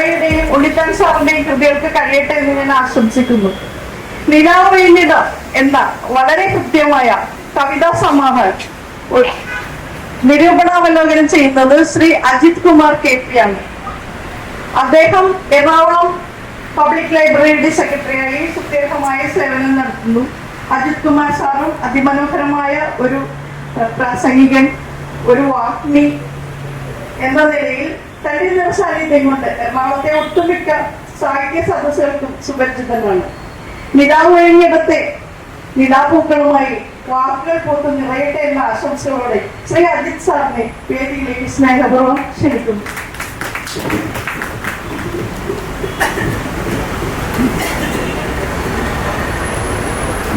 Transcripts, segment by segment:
ഷീബയുടെയും ഉണ്ണിത്താൻ സാറിന്റെയും കൃതികൾക്ക് കഴിയട്ടെ എന്ന് ഞാൻ ആശംസിക്കുന്നു. നിലാവൈന്യത എന്ന വളരെ കൃത്യമായ കവിതാ സമാഹാരം നിരൂപണാവലോകനം ചെയ്യുന്നത് ശ്രീ അജിത് കുമാർ KP ആണ്. അദ്ദേഹം എറണാകുളം പബ്ലിക് ലൈബ്രറിയുടെ സെക്രട്ടറിയായി സുദീർഘമായ സേവനം നടത്തുന്നു. അജിത് കുമാർ സാറും അതിമനോഹരമായ ഒരു പ്രാസംഗികൻ, ഒരു വാഗ്മി എന്ന നിലയിൽ തന്റെ സാന്നിധ്യം കൊണ്ട് എറണാകുളത്തെ ഒട്ടുമിക്ക സാഹിത്യ സദസ്സുകൾക്കും സുപരിചിതനാണ്. നിലാവ് കഴിഞ്ഞിടത്തെ നിലാപൂക്കളുമായി വാക്കുകൾ പൂത്ത് നിറയട്ടെ എന്ന ആശംസകളോടെ ശ്രീ അജിത് സാറിനെ വേദിയിലേക്ക് സ്നേഹപൂർവ്വം ക്ഷണിക്കുന്നു.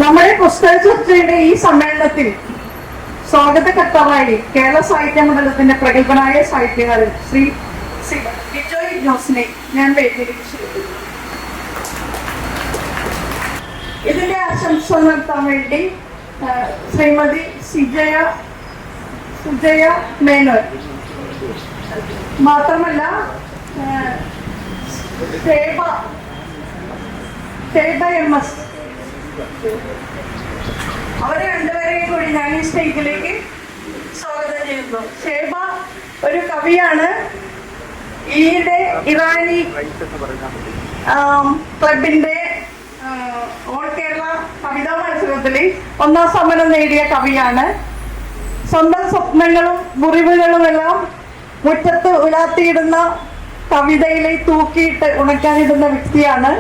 നമ്മുടെ പുസ്തക ചർച്ചയുടെ ഈ സമ്മേളനത്തിൽ സ്വാഗതകർത്താവായി കേരള സാഹിത്യ മണ്ഡലത്തിന്റെ പ്രഗത്ഭനായ സാഹിത്യകാരൻ ശ്രീ ബിജോയ് ജോസിനെ ഞാൻ വേദിയിലേക്ക് ക്ഷണിക്കുന്നു. ഇതിന്റെ ആശംസ നടത്താൻ വേണ്ടി ശ്രീമതി സുജയ മേനോൻ, മാത്രമല്ല MS, അവരെ രണ്ടുപേരെയും കൂടി ഞാൻ ഈ സ്റ്റേജിലേക്ക് സ്വാഗതം ചെയ്യുന്നു. ഷേബ ഒരു കവിയാണ്. ഈയിടെ ഇറാനി ക്ലബിന്റെ ഓൾ കേരള കവിതാ മത്സരത്തിൽ 1ാം സമ്മാനം നേടിയ കവിയാണ്. സ്വന്തം സ്വപ്നങ്ങളും മുറിവുകളും എല്ലാം മുറ്റത്ത് ഉലാത്തിയിടുന്ന കവിതയിലെ തൂക്കിയിട്ട് ഉണക്കാനിടുന്ന വ്യക്തിയാണ്.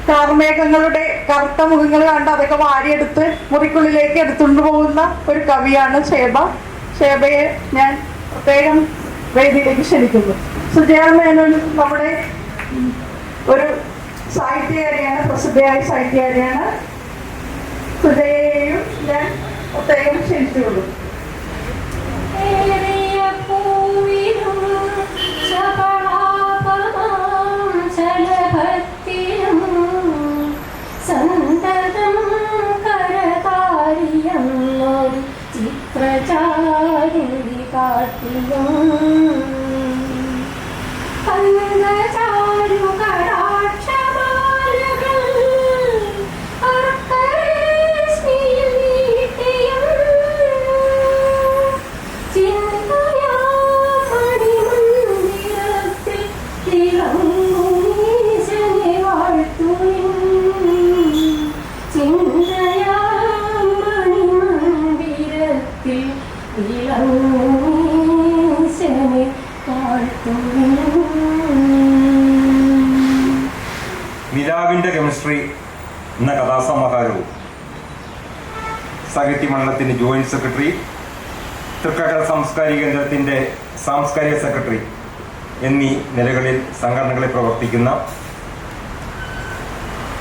കാർമേഘങ്ങളുടെ കറുത്ത മുഖങ്ങൾ കണ്ട് അതൊക്കെ വാരിയെടുത്ത് മുറിക്കുള്ളിലേക്ക് എടുത്തുകൊണ്ട് പോകുന്ന ഒരു കവിയാണ് ഷേബ. ഷേബയെ ഞാൻ പ്രത്യേകം വേദിയിലേക്ക് ക്ഷണിക്കുന്നു. സുജയ മേനോൻ നമ്മുടെ ഒരു സാഹിത്യകാരിയാണ്, പ്രസിദ്ധയായ സാഹിത്യകാരിയാണ്. സുജയെയും ഞാൻ പ്രത്യേകം ക്ഷണിച്ചുകൊള്ളു. നിലാവിന്റെ കെമിസ്ട്രി എന്ന കഥാസമാഹാരവും സാഹിത്യ മണ്ഡലത്തിന്റെ ജോയിന്റ് സെക്രട്ടറി, തൃക്കാക്കര സാംസ്കാരിക കേന്ദ്രത്തിന്റെ സാംസ്കാരിക സെക്രട്ടറി എന്നീ നിലകളിൽ സംഘടനകളിൽ പ്രവർത്തിക്കുന്ന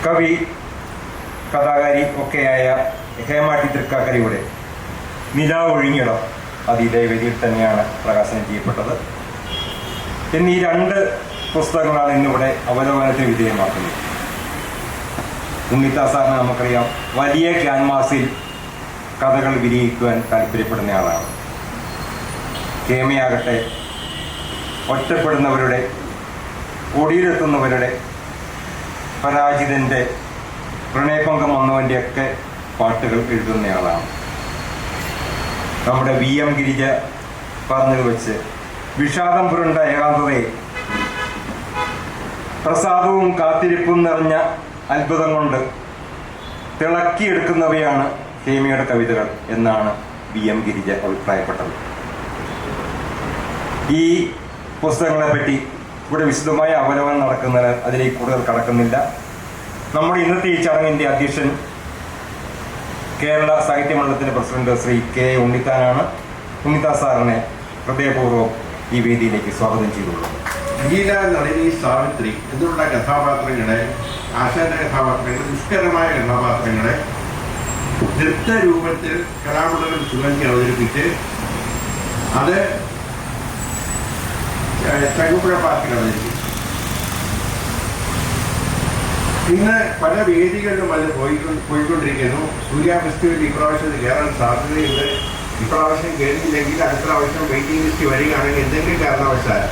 കവി, കഥാകാരി ഒക്കെയായ ഹേമാട്ടി തൃക്കാക്കരയുടെ നിലാവ് ഒഴിഞ്ഞിടം അത് ഇതേ വേദിയിൽ തന്നെയാണ് പ്രകാശനം ചെയ്യപ്പെട്ടത്. എന്നീ 2 പുസ്തകങ്ങളാണ് ഇന്നിവിടെ അവലോകനത്തിന് വിധേയമാക്കുന്നത്. ഉണ്ണിത്താൻ സാറിന് നമുക്കറിയാം, വലിയ ക്യാൻവാസിൽ കഥകൾ വിരിയിക്കുവാൻ താല്പര്യപ്പെടുന്ന ആളാണ്. കേമയാകട്ടെ ഒറ്റപ്പെടുന്നവരുടെ, ഒടിയിലെത്തുന്നവരുടെ, പരാജിതൻ്റെ, പ്രണയഭംഗം വന്നവൻ്റെയൊക്കെ പാട്ടുകൾ എഴുതുന്നയാളാണ്. നമ്മുടെ VM ഗിരിജ പറഞ്ഞത് വെച്ച് വിഷാദം പുരണ്ട ഏകാന്തതയെ പ്രസാദവും കാത്തിരിപ്പും നിറഞ്ഞ അത്ഭുതം കൊണ്ട് തിളക്കിയെടുക്കുന്നവയാണ് ഹേമയുടെ കവിതകൾ എന്നാണ് VM ഗിരിജ അഭിപ്രായപ്പെട്ടത്. ഈ പുസ്തകങ്ങളെപ്പറ്റി ഇവിടെ വിശദമായ അവലോകനം നടക്കുന്നതിന് അതിലേക്ക് കൂടുതൽ കടക്കുന്നില്ല. നമ്മുടെ ഇന്നത്തെ ഈ ചടങ്ങിൻ്റെ അധ്യക്ഷൻ കേരള സാഹിത്യ മണ്ഡലത്തിൻ്റെ പ്രസിഡന്റ് ശ്രീ K. ഉണ്ണിത്താനാണ്. ഉണ്ണിത്താൻ സാറിനെ ഹൃദയപൂർവ്വം ഈ വേദിയിലേക്ക് സ്വാഗതം ചെയ്തുകൊള്ളുന്നു. ലീല, നളിനി, സാവിത്രി എന്നുള്ള കഥാപാത്രങ്ങളെ, ആശാന്റെ കഥാപാത്രങ്ങളെ, ദുഷ്കരമായ കഥാപാത്രങ്ങളെ നൃത്തരൂപത്തിൽ കലാമണ്ഡലം സുഗന്ധി അവതരിപ്പിച്ച് അത് ചങ്ങുപുഴ പാർക്കിൽ അവതരിപ്പിച്ചു. ഇന്ന് പല വേദികളിലും അത് പോയിക്കൊണ്ടിരിക്കുന്നു. സൂര്യ ഫെസ്റ്റിവൽ ഇപ്രാവശ്യം കയറാൻ സാധ്യതയുണ്ട്. ഇപ്രാവശ്യം കയറിയില്ലെങ്കിൽ അടുത്ത പ്രാവശ്യം വെയിറ്റിംഗ് ലിസ്റ്റ് വരികയാണെങ്കിൽ എന്തെങ്കിലും കാരണവശാൽ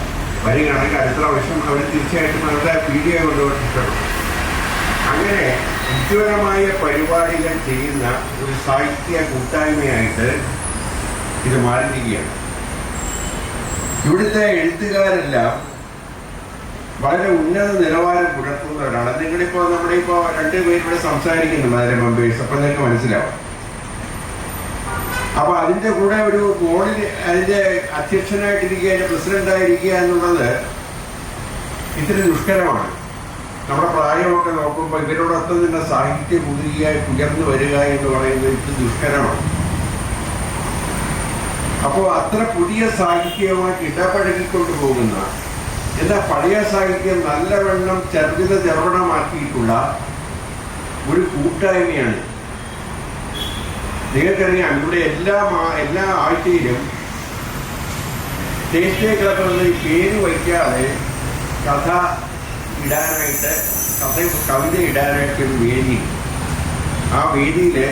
വരികയാണെങ്കിൽ അടുത്ത പ്രാവശ്യം അവർ തീർച്ചയായിട്ടും അവരുടെ വീഡിയോ കൊണ്ടുപോയിട്ടുണ്ട്. അങ്ങനെ ഉജ്ജ്വലമായ പരിപാടികൾ ചെയ്യുന്ന ഒരു സാഹിത്യ കൂട്ടായ്മയായിട്ട് ഇത് മാറിയിരിക്കുകയാണ്. ഇവിടുത്തെ എഴുത്തുകാരെല്ലാം വളരെ ഉന്നത നിലവാരം പുലർത്തുന്നവരാണ്. നിങ്ങളിപ്പോൾ നമ്മുടെ ഇപ്പോൾ രണ്ടുപേരിവിടെ സംസാരിക്കുന്നു വളരെ മെമ്പേഴ്സ്, അപ്പം നിങ്ങൾക്ക് മനസ്സിലാവും. അപ്പൊ അതിന്റെ കൂടെ ഒരു ബോർഡിൽ അതിന്റെ അധ്യക്ഷനായിട്ടിരിക്കുക, അതിന്റെ പ്രസിഡന്റായിരിക്കുക എന്നുള്ളത് ഇത്തിരി ദുഷ്കരമാണ്. നമ്മുടെ പ്രായമൊക്കെ നോക്കുമ്പോൾ ഇവരോടൊപ്പം തന്നെ സാഹിത്യ പുതുകിയായി ഉയർന്നു വരിക എന്ന് പറയുന്നത് ഇത്തിരി ദുഷ്കരമാണ്. അപ്പോൾ അത്ര പുതിയ സാഹിത്യവുമായിട്ട് ഇടപഴകിക്കൊണ്ടു പോകുന്ന, എന്നാൽ പഴയ സാഹിത്യം നല്ലവണ്ണം ചർവിതമാക്കിയിട്ടുള്ള ഒരു കൂട്ടായ്മയാണ്. നിങ്ങൾക്കറിയാം, ഇവിടെ എല്ലാ ആഴ്ചയിലും ദേശീയ ക്ലബ്ബ് ഈ പേര് വയ്ക്കാതെ കഥ ഇടാനായിട്ട്, കവിത ഇടാനായിട്ട് ഒരു വേദി, ആ വേദിയിലെ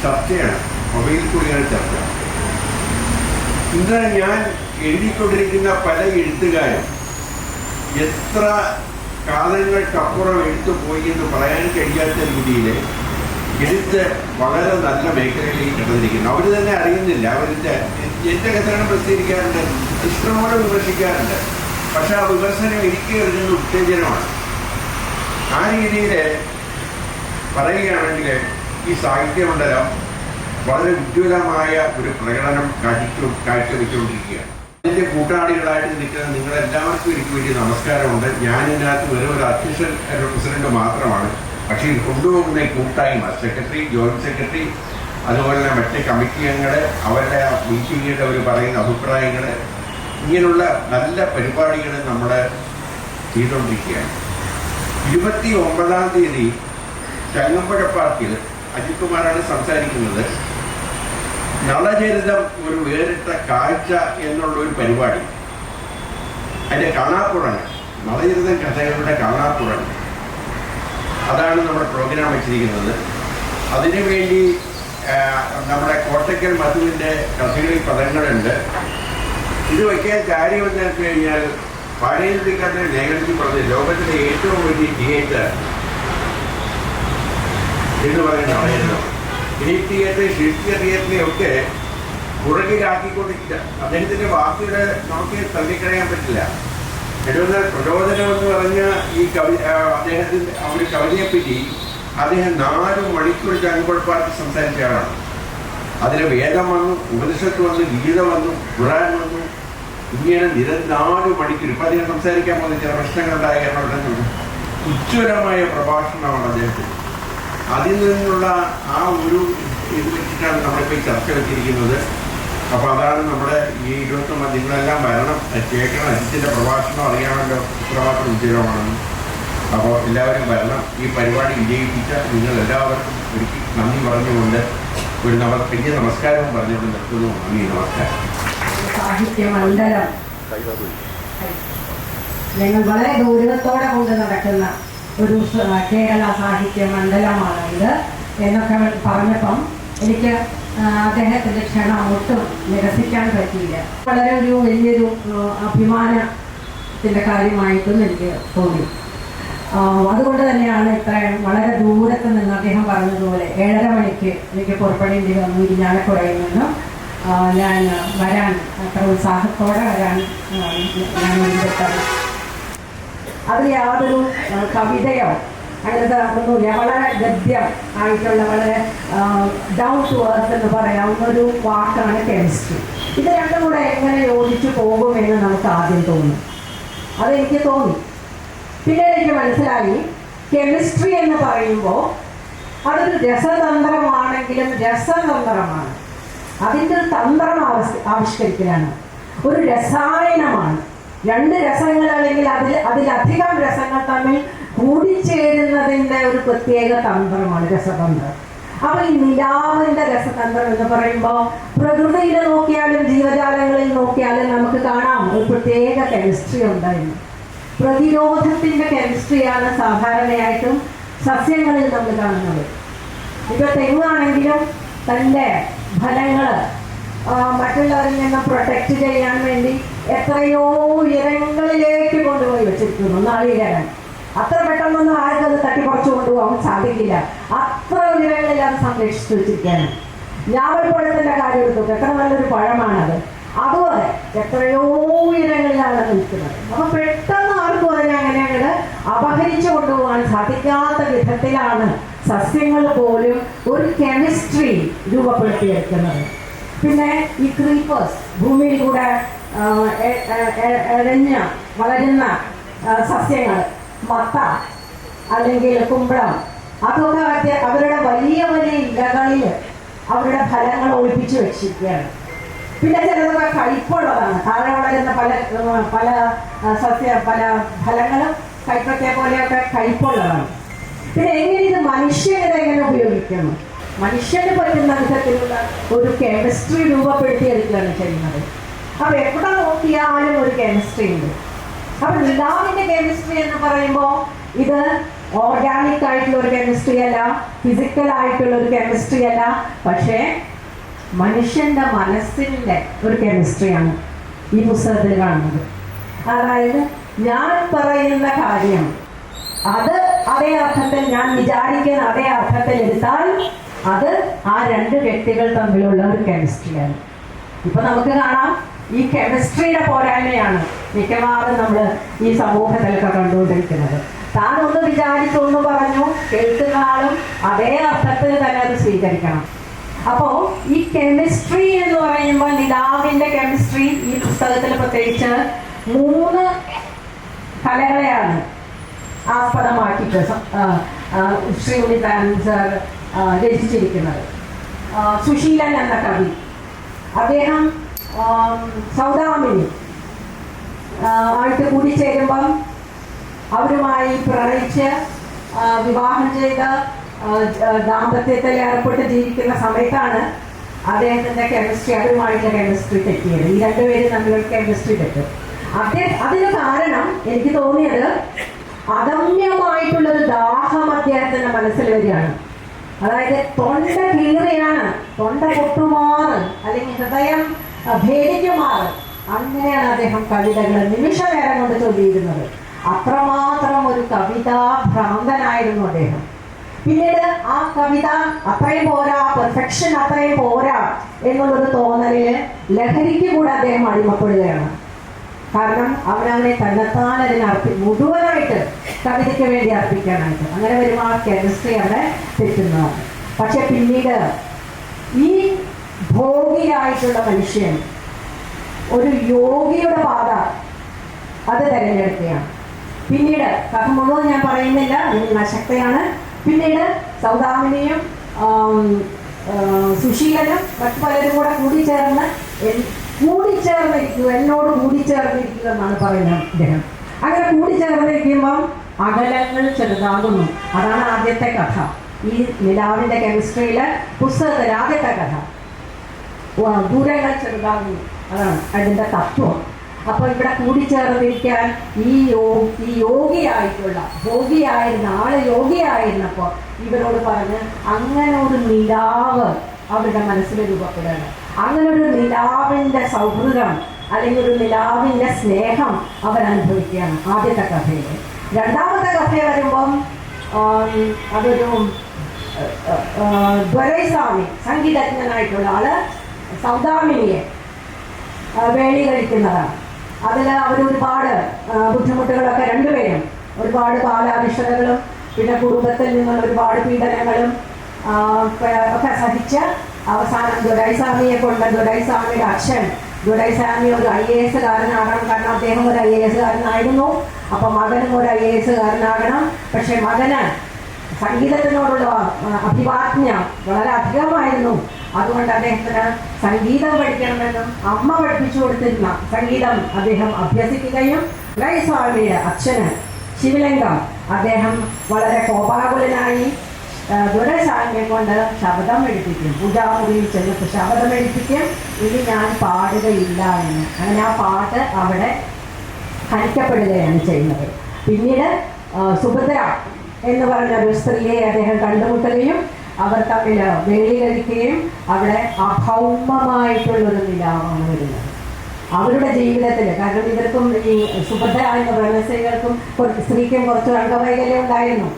ചർച്ചയാണ്, മൊബൈൽ കൂടിയാണ് ചർച്ച. ഇന്ന് ഞാൻ എഴുതിക്കൊണ്ടിരിക്കുന്ന പല എഴുത്തുകാരും എത്ര കാലങ്ങൾക്കപ്പുറം എഴുത്തു പോയി എന്ന് പറയാൻ കഴിയാത്ത രീതിയിൽ എഴുത്ത് വളരെ നല്ല മേഖലയിലേക്ക് കിടന്നിരിക്കുന്നു. അവർ തന്നെ അറിയുന്നില്ല. അവരുടെ എൻ്റെ കഥകൾ പ്രസിദ്ധീകരിക്കാറുണ്ട്, ഇഷ്ടംപോലെ വിമർശിക്കാറുണ്ട്. പക്ഷെ ആ വിമർശനം എനിക്ക് എഴുതുന്ന ഉത്തേജനമാണ്. ആ രീതിയിൽ പറയുകയാണെങ്കിൽ ഈ സാഹിത്യമണ്ഡലം വളരെ ഉജ്ജ്വലമായ ഒരു പ്രകടനം കാഴ്ചവെച്ചുകൊണ്ടിരിക്കുകയാണ്. ഇതിൻ്റെ കൂട്ടാളികളായിട്ട് നിൽക്കുന്ന നിങ്ങളെല്ലാവർക്കും എനിക്ക് വേണ്ടി നമസ്കാരമുണ്ട്. ഞാനിതിനകത്ത് വെറും ഒരു അധ്യക്ഷൻ പ്രസിഡന്റ് മാത്രമാണ്. പക്ഷേ ഇത് കൊണ്ടുപോകുന്ന ഈ കൂട്ടായ്മ, സെക്രട്ടറി, ജോയിന്റ് സെക്രട്ടറി, അതുപോലെ തന്നെ മറ്റ് കമ്മിറ്റി അംഗങ്ങൾ, അവരുടെ മീറ്റിങ്ങുകളുടെ അവർ പറയുന്ന അഭിപ്രായങ്ങൾ, ഇങ്ങനെയുള്ള നല്ല പരിപാടികൾ നമ്മൾ ചെയ്തുകൊണ്ടിരിക്കുകയാണ്. 29-ാം തീയതി ചങ്ങമ്പുഴ പാർക്കിൽ അജിത് കുമാറാണ് സംസാരിക്കുന്നത്. നളചരിതം ഒരു വേറിട്ട കാഴ്ച എന്നുള്ളൊരു പരിപാടി, അതിൻ്റെ കാണാപ്പുറങ്ങൾ, നളചരിതം കഥകളുടെ കാണാപ്പുറങ്ങൾ, അതാണ് നമ്മുടെ പ്രോഗ്രാം വെച്ചിരിക്കുന്നത്. അതിനുവേണ്ടി നമ്മുടെ കോട്ടയ്ക്കൽ മധുവിൻ്റെ കഥകളിൽ പദങ്ങളുണ്ട്. ഇത് വയ്ക്കാൻ കാര്യമെന്ന് വെച്ച് കഴിഞ്ഞാൽ പാരമ്പര്യക്കാരുടെ ലേഖനത്തിൽ പറഞ്ഞ ലോകത്തിലെ ഏറ്റവും വലിയ തിയേറ്റർ എന്ന് പറയുന്നത് ഗ്രീക്ക് തിയേറ്റർ, ഷേക്സ്പിയർ തിയേറ്ററിനെയൊക്കെ പുറകിലാക്കിക്കൊണ്ടിരിക്കുക. അദ്ദേഹത്തിൻ്റെ വാക്കുകൾ നമുക്ക് തള്ളിക്കളയാൻ പറ്റില്ല. എന്നാൽ പ്രചോദനം എന്ന് പറഞ്ഞ ഈ അദ്ദേഹത്തിൻ്റെ ഒരു കവിതയെപ്പറ്റി അദ്ദേഹം 4 മണിക്കൂർ ചങ്ങമ്പുഴ പാർട്ടി സംസാരിച്ച ആളാണ്. അതിൽ വേദം വന്നു, ഉപനിഷത്ത് വന്നു, ഗീത വന്നു, ഖുർആൻ വന്നു, ഇങ്ങനെ 4 മണിക്കൂർ. ഇപ്പം അദ്ദേഹം സംസാരിക്കാൻ പോകുന്ന ചില പ്രശ്നങ്ങളുണ്ടായ കാരണം ഉജ്ജ്വലമായ പ്രഭാഷണമാണ് അദ്ദേഹത്തിന്. അതിൽ നിന്നുള്ള ആ ഒരു ഇത് വെച്ചിട്ടാണ് നമ്മളിപ്പോൾ ഈ ചർച്ച വെച്ചിരിക്കുന്നത്. അപ്പോൾ അതാണ് നമ്മുടെ ഈ 29 നിങ്ങളെല്ലാം വരണം, കേൾക്കണം. അജിത്തിൻ്റെ പ്രഭാഷണം അറിയാമല്ലോ ഇത്രമാത്രം ഉജ്ജ്വലമാണെന്ന്. അപ്പോൾ എല്ലാവരും വരണം. ഈ പരിപാടി വിജയിപ്പിച്ച നിങ്ങളെല്ലാവർക്കും ഒരിക്കൽ നന്ദി പറഞ്ഞുകൊണ്ട് ഒരു വലിയ നമസ്കാരവും പറഞ്ഞുകൊണ്ട് നിർത്തുന്നു. നന്ദി, നമസ്കാരം. സാഹിത്യമണ്ഡലം ഞങ്ങൾ വളരെ ഗൗരവത്തോടെ കൊണ്ട് നടക്കുന്ന ഒരു കേരള സാഹിത്യ മണ്ഡലമാണ് ഇത് എന്നൊക്കെ പറഞ്ഞപ്പം എനിക്ക് അദ്ദേഹത്തിൻ്റെ ക്ഷണം ഒട്ടും നിരസിക്കാൻ പറ്റിയില്ല. വളരെ വലിയൊരു അഭിമാനത്തിൻ്റെ കാര്യമായിട്ടും എനിക്ക് തോന്നി. അതുകൊണ്ട് തന്നെയാണ് ഇത്രയും വളരെ ദൂരത്ത് നിന്ന് അദ്ദേഹം പറഞ്ഞതുപോലെ 7:30 മണിക്ക് എനിക്ക് പുറപ്പെടേണ്ടി വന്നു ഇരിഞ്ഞാലക്കുടയിൽ നിന്നും. ഞാൻ വരാൻ അത്ര ഉത്സാഹത്തോടെ വരാൻ ഞാൻ മുൻപെട്ടത്. അത് യാതൊരു കവിതയോ അങ്ങനത്തെ ഒന്നുമില്ല. വളരെ ഗദ്യം ആയിട്ടുള്ള വളരെ ഡൗൺ ടു എർത്ത് എന്ന് പറയാവുന്ന ഒരു വാക്കാണ് കെമിസ്ട്രി. ഇത് രണ്ടും കൂടെ എങ്ങനെ യോജിച്ചു പോകുമെന്ന് നമുക്ക് ആദ്യം തോന്നും. അതെനിക്ക് തോന്നി. പിന്നീട് എനിക്ക് മനസ്സിലായി, കെമിസ്ട്രി എന്ന് പറയുമ്പോൾ അതൊരു രസതന്ത്രമാണെങ്കിലും രസതന്ത്രമാണ്. അതിൻ്റെ ഒരു തന്ത്രം ആവിഷ്കരിക്കലാണ്. ഒരു രസായനമാണ്. 2 രസങ്ങൾ അല്ലെങ്കിൽ അതിലധികം രസങ്ങൾ തമ്മിൽ കൂടിച്ചേരുന്നതിൻ്റെ ഒരു പ്രത്യേക തന്ത്രമാണ് രസതന്ത്രം. അപ്പോൾ ഈ നിലാവിൻ്റെ രസതന്ത്രം എന്ന് പറയുമ്പോൾ പ്രകൃതിയിൽ നോക്കിയാലും ജീവജാലങ്ങളിൽ നോക്കിയാലും നമുക്ക് കാണാം ഒരു പ്രത്യേക കെമിസ്ട്രി ഉണ്ടായിരുന്നു. പ്രതിരോധത്തിൻ്റെ കെമിസ്ട്രിയാണ് സാധാരണയായിട്ടും സസ്യങ്ങളിൽ നമ്മൾ കാണുന്നത്. ഇപ്പോൾ തെങ്ങാണെങ്കിലും തൻ്റെ ഫലങ്ങൾ മറ്റുള്ളവരിൽ നിന്നും പ്രൊട്ടക്റ്റ് ചെയ്യാൻ വേണ്ടി എത്രയോ ഉയരങ്ങളിലേക്ക് കൊണ്ടുപോയി വെച്ചിരിക്കുന്നു നാളികേരം. അത്ര പെട്ടെന്നൊന്നും ആർക്കും അത് തട്ടിപ്പറിച്ചു കൊണ്ടുപോകാൻ സാധിക്കില്ല. അത്ര ഉയരങ്ങളിൽ അത് സംരക്ഷിച്ചു വെച്ചിരിക്കുകയാണ്. ഞാവൽപ്പഴത്തിന്റെ കാര്യം എടുത്തു, എത്ര നല്ലൊരു പഴമാണത്. അതുപോലെ എത്രയോ ഉയരങ്ങളിലാണ് നിൽക്കുന്നത്. അപ്പൊ പെട്ടെന്ന് ആർക്കും അതിനെ അങ്ങനെ അങ്ങോട്ട് അപഹരിച്ചു കൊണ്ടുപോകാൻ സാധിക്കാത്ത വിധത്തിലാണ് സസ്യങ്ങൾ പോലും ഒരു കെമിസ്ട്രി രൂപപ്പെടുത്തിയെടുക്കുന്നത്. പിന്നെ ഈ ക്രീപ്പേഴ്സ്, ഭൂമിയിൽ കൂടെ എഴഞ്ഞ് വളരുന്ന സസ്യങ്ങൾ, മത്ത അല്ലെങ്കിൽ കുമ്പളം, അതൊക്കെ അവരുടെ വലിയ വലിയ ഇലകളിൽ അവരുടെ ഫലങ്ങൾ ഒളിപ്പിച്ചു വെച്ചിരിക്കുകയാണ്. പിന്നെ ചിലതൊക്കെ കയ്പുള്ളതാണ്. താഴെ വളരുന്ന പല പല ഫലങ്ങളും കയ്പത്തെ പോലെയൊക്കെ കയ്പുള്ളതാണ്. പിന്നെ എങ്ങനെ ഇത് മനുഷ്യനെങ്ങനെ ഉപയോഗിക്കുന്നു, മനുഷ്യന് പറ്റുന്ന വിധത്തിലുള്ള ഒരു കെമിസ്ട്രി രൂപപ്പെടുത്തിയെടുക്കുകയാണ് ചെയ്യുന്നത്. അപ്പൊ എവിടെ നോക്കിയാലും ഒരു കെമിസ്ട്രി ഉണ്ട്. അപ്പൊ നിലാവിന്റെ കെമിസ്ട്രി എന്ന് പറയുമ്പോൾ ഇത് ഓർഗാനിക് ആയിട്ടുള്ള ഒരു കെമിസ്ട്രി അല്ല, ഫിസിക്കൽ ആയിട്ടുള്ള ഒരു കെമിസ്ട്രി അല്ല, പക്ഷേ മനുഷ്യന്റെ മനസ്സിന്റെ ഒരു കെമിസ്ട്രിയാണ് ഈ പുസ്തകത്തിൽ കാണുന്നത്. അതായത് ഞാൻ പറയുന്ന കാര്യം അത് അതേ അർത്ഥത്തിൽ, ഞാൻ വിചാരിക്കുന്ന അതേ അർത്ഥത്തിൽ എടുത്താൽ അത് ആ രണ്ട് വ്യക്തികൾ തമ്മിലുള്ള ഒരു കെമിസ്ട്രിയാണ്. ഇപ്പൊ നമുക്ക് കാണാം, ഈ കെമിസ്ട്രിയുടെ പോരായ്മയാണ് മിക്കവാറും നമ്മൾ ഈ സമൂഹത്തിലൊക്കെ കണ്ടുകൊണ്ടിരിക്കുന്നത്. താൻ ഒന്ന് വിചാരിച്ചൊന്ന് പറഞ്ഞു, കേൾക്കുന്ന ആളും അതേ അർത്ഥത്തിൽ തന്നെ അത് സ്വീകരിക്കണം. അപ്പോ ഈ കെമിസ്ട്രി എന്ന് പറയുമ്പോൾ നിലാവിന്റെ കെമിസ്ട്രി ഈ പുസ്തകത്തിൽ പ്രത്യേകിച്ച് 3 കലകളെയാണ് ആസ്പദമാക്കിയിട്ട് ശ്രീ ഉണ്ണിത്താൻ സാർ രചിച്ചിരിക്കുന്നത്. സുശീലൻ എന്ന കവി, അദ്ദേഹം സൗദാമിനി ആയിട്ട് കൂടിച്ചേരുമ്പം അവരുമായി പ്രണയിച്ച് വിവാഹം ചെയ്ത് ദാമ്പത്യത്തിൽ ഏർപ്പെട്ട് ജീവിക്കുന്ന സമയത്താണ് അദ്ദേഹത്തിന്റെ കെമിസ്ട്രി, അവരുമായിട്ടുള്ള കെമിസ്ട്രി തെറ്റിയത്. ഈ രണ്ടുപേരും തമ്മിലുള്ള കെമിസ്ട്രി തെറ്റും. അതിന് കാരണം എനിക്ക് തോന്നിയത് അദമ്യമായിട്ടുള്ളൊരു ദാഹം അദ്ദേഹത്തിന്റെ മനസ്സിൽ വരികയാണ്. അതായത് തൊണ്ട കീറിയാണ്, തൊണ്ട പൊട്ടുമാറ് അല്ലെങ്കിൽ ഹൃദയം ഭേദിക്കുമാറ്, അങ്ങനെയാണ് അദ്ദേഹം കവിതകൾ നിമിഷ നേരം കൊണ്ട് ചൊല്ലിയിരുന്നത്. അത്രമാത്രം ഒരു കവിതാ ഭ്രാന്തനായിരുന്നു അദ്ദേഹം. പിന്നീട് ആ കവിത അത്രയും പോരാ, പെർഫെക്ഷൻ അത്രയും പോരാ എന്നുള്ളൊരു തോന്നലില് ലഹരിക്ക് കൂടെ അദ്ദേഹം അടിമപ്പെടുകയാണ്. കാരണം അവനവനെ തന്നെത്താൻ അതിന് മുഴുവനായിട്ട് കവിതയ്ക്ക് വേണ്ടി അർപ്പിക്കാനായിട്ട്. അങ്ങനെ വരുമ്പോൾ ആ കെമിസ്ട്രി അവിടെ തെറ്റുന്നതാണ്. പക്ഷെ പിന്നീട് ഈ ഭോഗിയായിട്ടുള്ള മനുഷ്യൻ ഒരു യോഗിയുടെ പാത അത് തിരഞ്ഞെടുക്കുകയാണ്. പിന്നീട് കഥ മുഴുവൻ ഞാൻ പറയുന്നില്ല, അതിന് അശക്തയാണ്. പിന്നീട് സൗദാമിനിയും സുശീലനും മറ്റു പലരും കൂടെ കൂടിച്ചേർന്നിരിക്കുക, എന്നോട് കൂടിച്ചേർന്നിരിക്കുക എന്നാണ് പറയുന്നത് അദ്ദേഹം. അങ്ങനെ കൂടിച്ചേർന്നിരിക്കുമ്പം അകലങ്ങൾ ചെറുതാകുന്നു. അതാണ് ആദ്യത്തെ കഥ. ഈ നിലാവിന്റെ കെമിസ്ട്രിയിലെ പുസ്തകത്തിലെ ആദ്യത്തെ കഥ. ദൂരങ്ങൾ ചെറുതാകുന്നു, അതാണ് അതിന്റെ തത്വം. അപ്പൊ ഇവിടെ കൂടിച്ചേർന്നിരിക്കാൻ ഈ യോഗിയായിട്ടുള്ള ഭോഗിയായിരുന്ന ആള് യോഗിയായിരുന്നപ്പോ ഇവരോട് പറഞ്ഞ് അങ്ങനെ ഒരു നിലാവ് അവരുടെ മനസ്സിൽ രൂപപ്പെടുകയാണ്. അങ്ങനെ ഒരു നിലാവിന്റെ സൗഹൃദം അല്ലെങ്കിൽ ഒരു നിലാവിന്റെ സ്നേഹം അവരനുഭവിക്കുകയാണ് ആദ്യത്തെ കഥയിൽ. രണ്ടാമത്തെ കഥ വരുമ്പം അതൊരു ദ്വരൈസ്വാമി, സംഗീതജ്ഞനായിട്ടുള്ള ആള് സൗദാമിനിയെ വേളി കഴിക്കുന്നതാണ്. അതിൽ അവരൊരുപാട് ബുദ്ധിമുട്ടുകളൊക്കെ, രണ്ടുപേരും ഒരുപാട് ബാലാഭിഷതകളും പിന്നെ കുടുംബത്തിൽ നിന്നുള്ള ഒരുപാട് പീഡനങ്ങളും ഒക്കെ സഹിച്ച് അവസാനം ദുരൈസ്വാമിയെ കൊണ്ട്, ദുരൈസ്വാമിയുടെ അച്ഛൻ, ദുരൈസ്വാമി ഒരു IAS കാരനാകണം, കാരണം അദ്ദേഹം ഒരു IAS കാരനായിരുന്നു. അപ്പൊ മകനും ഒരു IAS കാരനാകണം. പക്ഷെ മകന് സംഗീതത്തിനോടുള്ള അഭിവാജ്ഞ വളരെ അധികമായിരുന്നു. അതുകൊണ്ട് അദ്ദേഹത്തിന് സംഗീതം പഠിക്കണമെന്നും അമ്മ പഠിപ്പിച്ചു കൊടുത്തിരുന്ന സംഗീതം അദ്ദേഹം അഭ്യസിക്കുകയും ദുരൈസ്വാമിയുടെ അച്ഛന് ശിവലിംഗം അദ്ദേഹം വളരെ കോപാകുലനായി ദുരൈസ്വാമിയെ കൊണ്ട് ശബ്ദം എടുപ്പിക്കും. പൂജാമുറിയിൽ ചെന്നിട്ട് ശബ്ദം എടുപ്പിക്കും, ഇനി ഞാൻ പാടുകയില്ല എന്ന്. അങ്ങനെ ആ പാട്ട് അവിടെ ഹനിക്കപ്പെടുകയാണ് ചെയ്യുന്നത്. പിന്നീട് സുഭദ്ര എന്ന് പറഞ്ഞ ഒരു സ്ത്രീയെ അദ്ദേഹം കണ്ടുമുട്ടുകയും അവർ തമ്മിൽ വേളീകരിക്കുകയും അവിടെ അഭൗമമായിട്ടുള്ളൊരു നിലാവാണ് വരുന്നത് അവരുടെ ജീവിതത്തിൽ. കാരണം ഇവർക്കും ഈ സുഭദ്ര എന്ന ബ്രഹ്മസ്ത്രീകൾക്കും സ്ത്രീക്കും കുറച്ച് അംഗവൈകല്യം ഉണ്ടായിരുന്നു.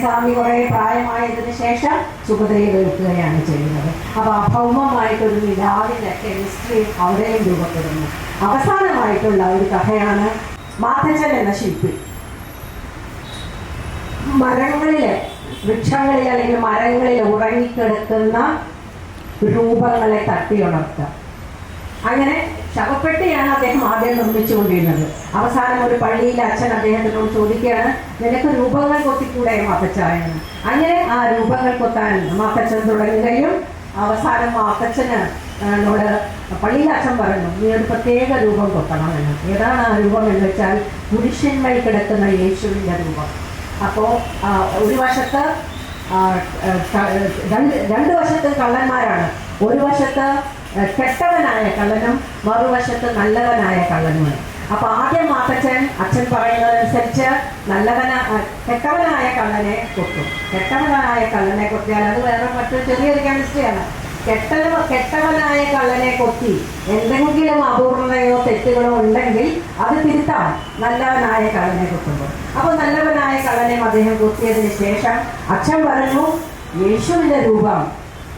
സ്വാമി കുറെ പ്രായമായതിനു ശേഷം സുഭദ്രയെ വെറുക്കുകയാണ് ചെയ്യുന്നത്. അപ്പൊ അഭൗമമായിട്ടൊരു നിലാവിന്റെ കെമിസ്ട്രി അവിടെയും രൂപപ്പെടുന്നു. അവസാനമായിട്ടുള്ള ഒരു കഥയാണ് മാത്തച്ഛൻ എന്ന ശില്പി. മരങ്ങളിലെ വൃക്ഷങ്ങളിൽ അല്ലെങ്കിൽ മരങ്ങളിൽ ഉറങ്ങിക്കിടക്കുന്ന രൂപങ്ങളെ തട്ടിയുണർത്തുക. അങ്ങനെ ശവപ്പെട്ടിയാണ് അദ്ദേഹം ആദ്യം നിർമ്മിച്ചുകൊണ്ടിരുന്നത്. അവസാനം ഒരു പള്ളിയിലെ അച്ഛൻ അദ്ദേഹത്തിനോട് ചോദിക്കുകയാണ്, നിനക്ക് രൂപങ്ങൾ കൊത്തിക്കൂടെ മാത്തച്ഛായെന്ന്. അങ്ങനെ ആ രൂപങ്ങൾ കൊത്താൻ മാത്തച്ഛൻ തുടങ്ങുകയും അവസാനം മാത്തച്ഛന് നോട് പള്ളിയിലെ അച്ഛൻ പറഞ്ഞു, നീ ഒരു പ്രത്യേക രൂപം കൊത്തണമെന്ന്. ഏതാണ് ആ രൂപം എന്ന് വെച്ചാൽ പുരുഷന്മേൽ കിടക്കുന്ന യേശുവിൻ്റെ രൂപം. അപ്പോൾ ഒരു വശത്ത് രണ്ട് വശത്തും കള്ളന്മാരാണ്. ഒരു വശത്ത് കെട്ടവനായ കള്ളനും മറുവശത്ത് നല്ലവനായ കള്ളനുമാണ്. അപ്പൊ ആദ്യം അച്ഛൻ പറയുന്നതനുസരിച്ച് കെട്ടവനായ കള്ളനെ കൊത്തും. കെട്ടവനായ കള്ളനെ കൊത്തിയാൽ അത് വേറെ മറ്റൊരു ചെറിയൊരു കെമിസ്ട്രിയാണ്. കെട്ടവനായ കള്ളനെ കൊത്തി എന്തെങ്കിലും അപൂർണതയോ തെറ്റുകളോ ഉണ്ടെങ്കിൽ അത് തിരുത്താം നല്ലവനായ കള്ളനെ കൊത്തുമ്പോൾ. അപ്പൊ നല്ലവനായ കള്ളനെ അദ്ദേഹം കൊത്തിയതിന് ശേഷം അച്ഛൻ പറഞ്ഞു, യേശുവിന്റെ രൂപം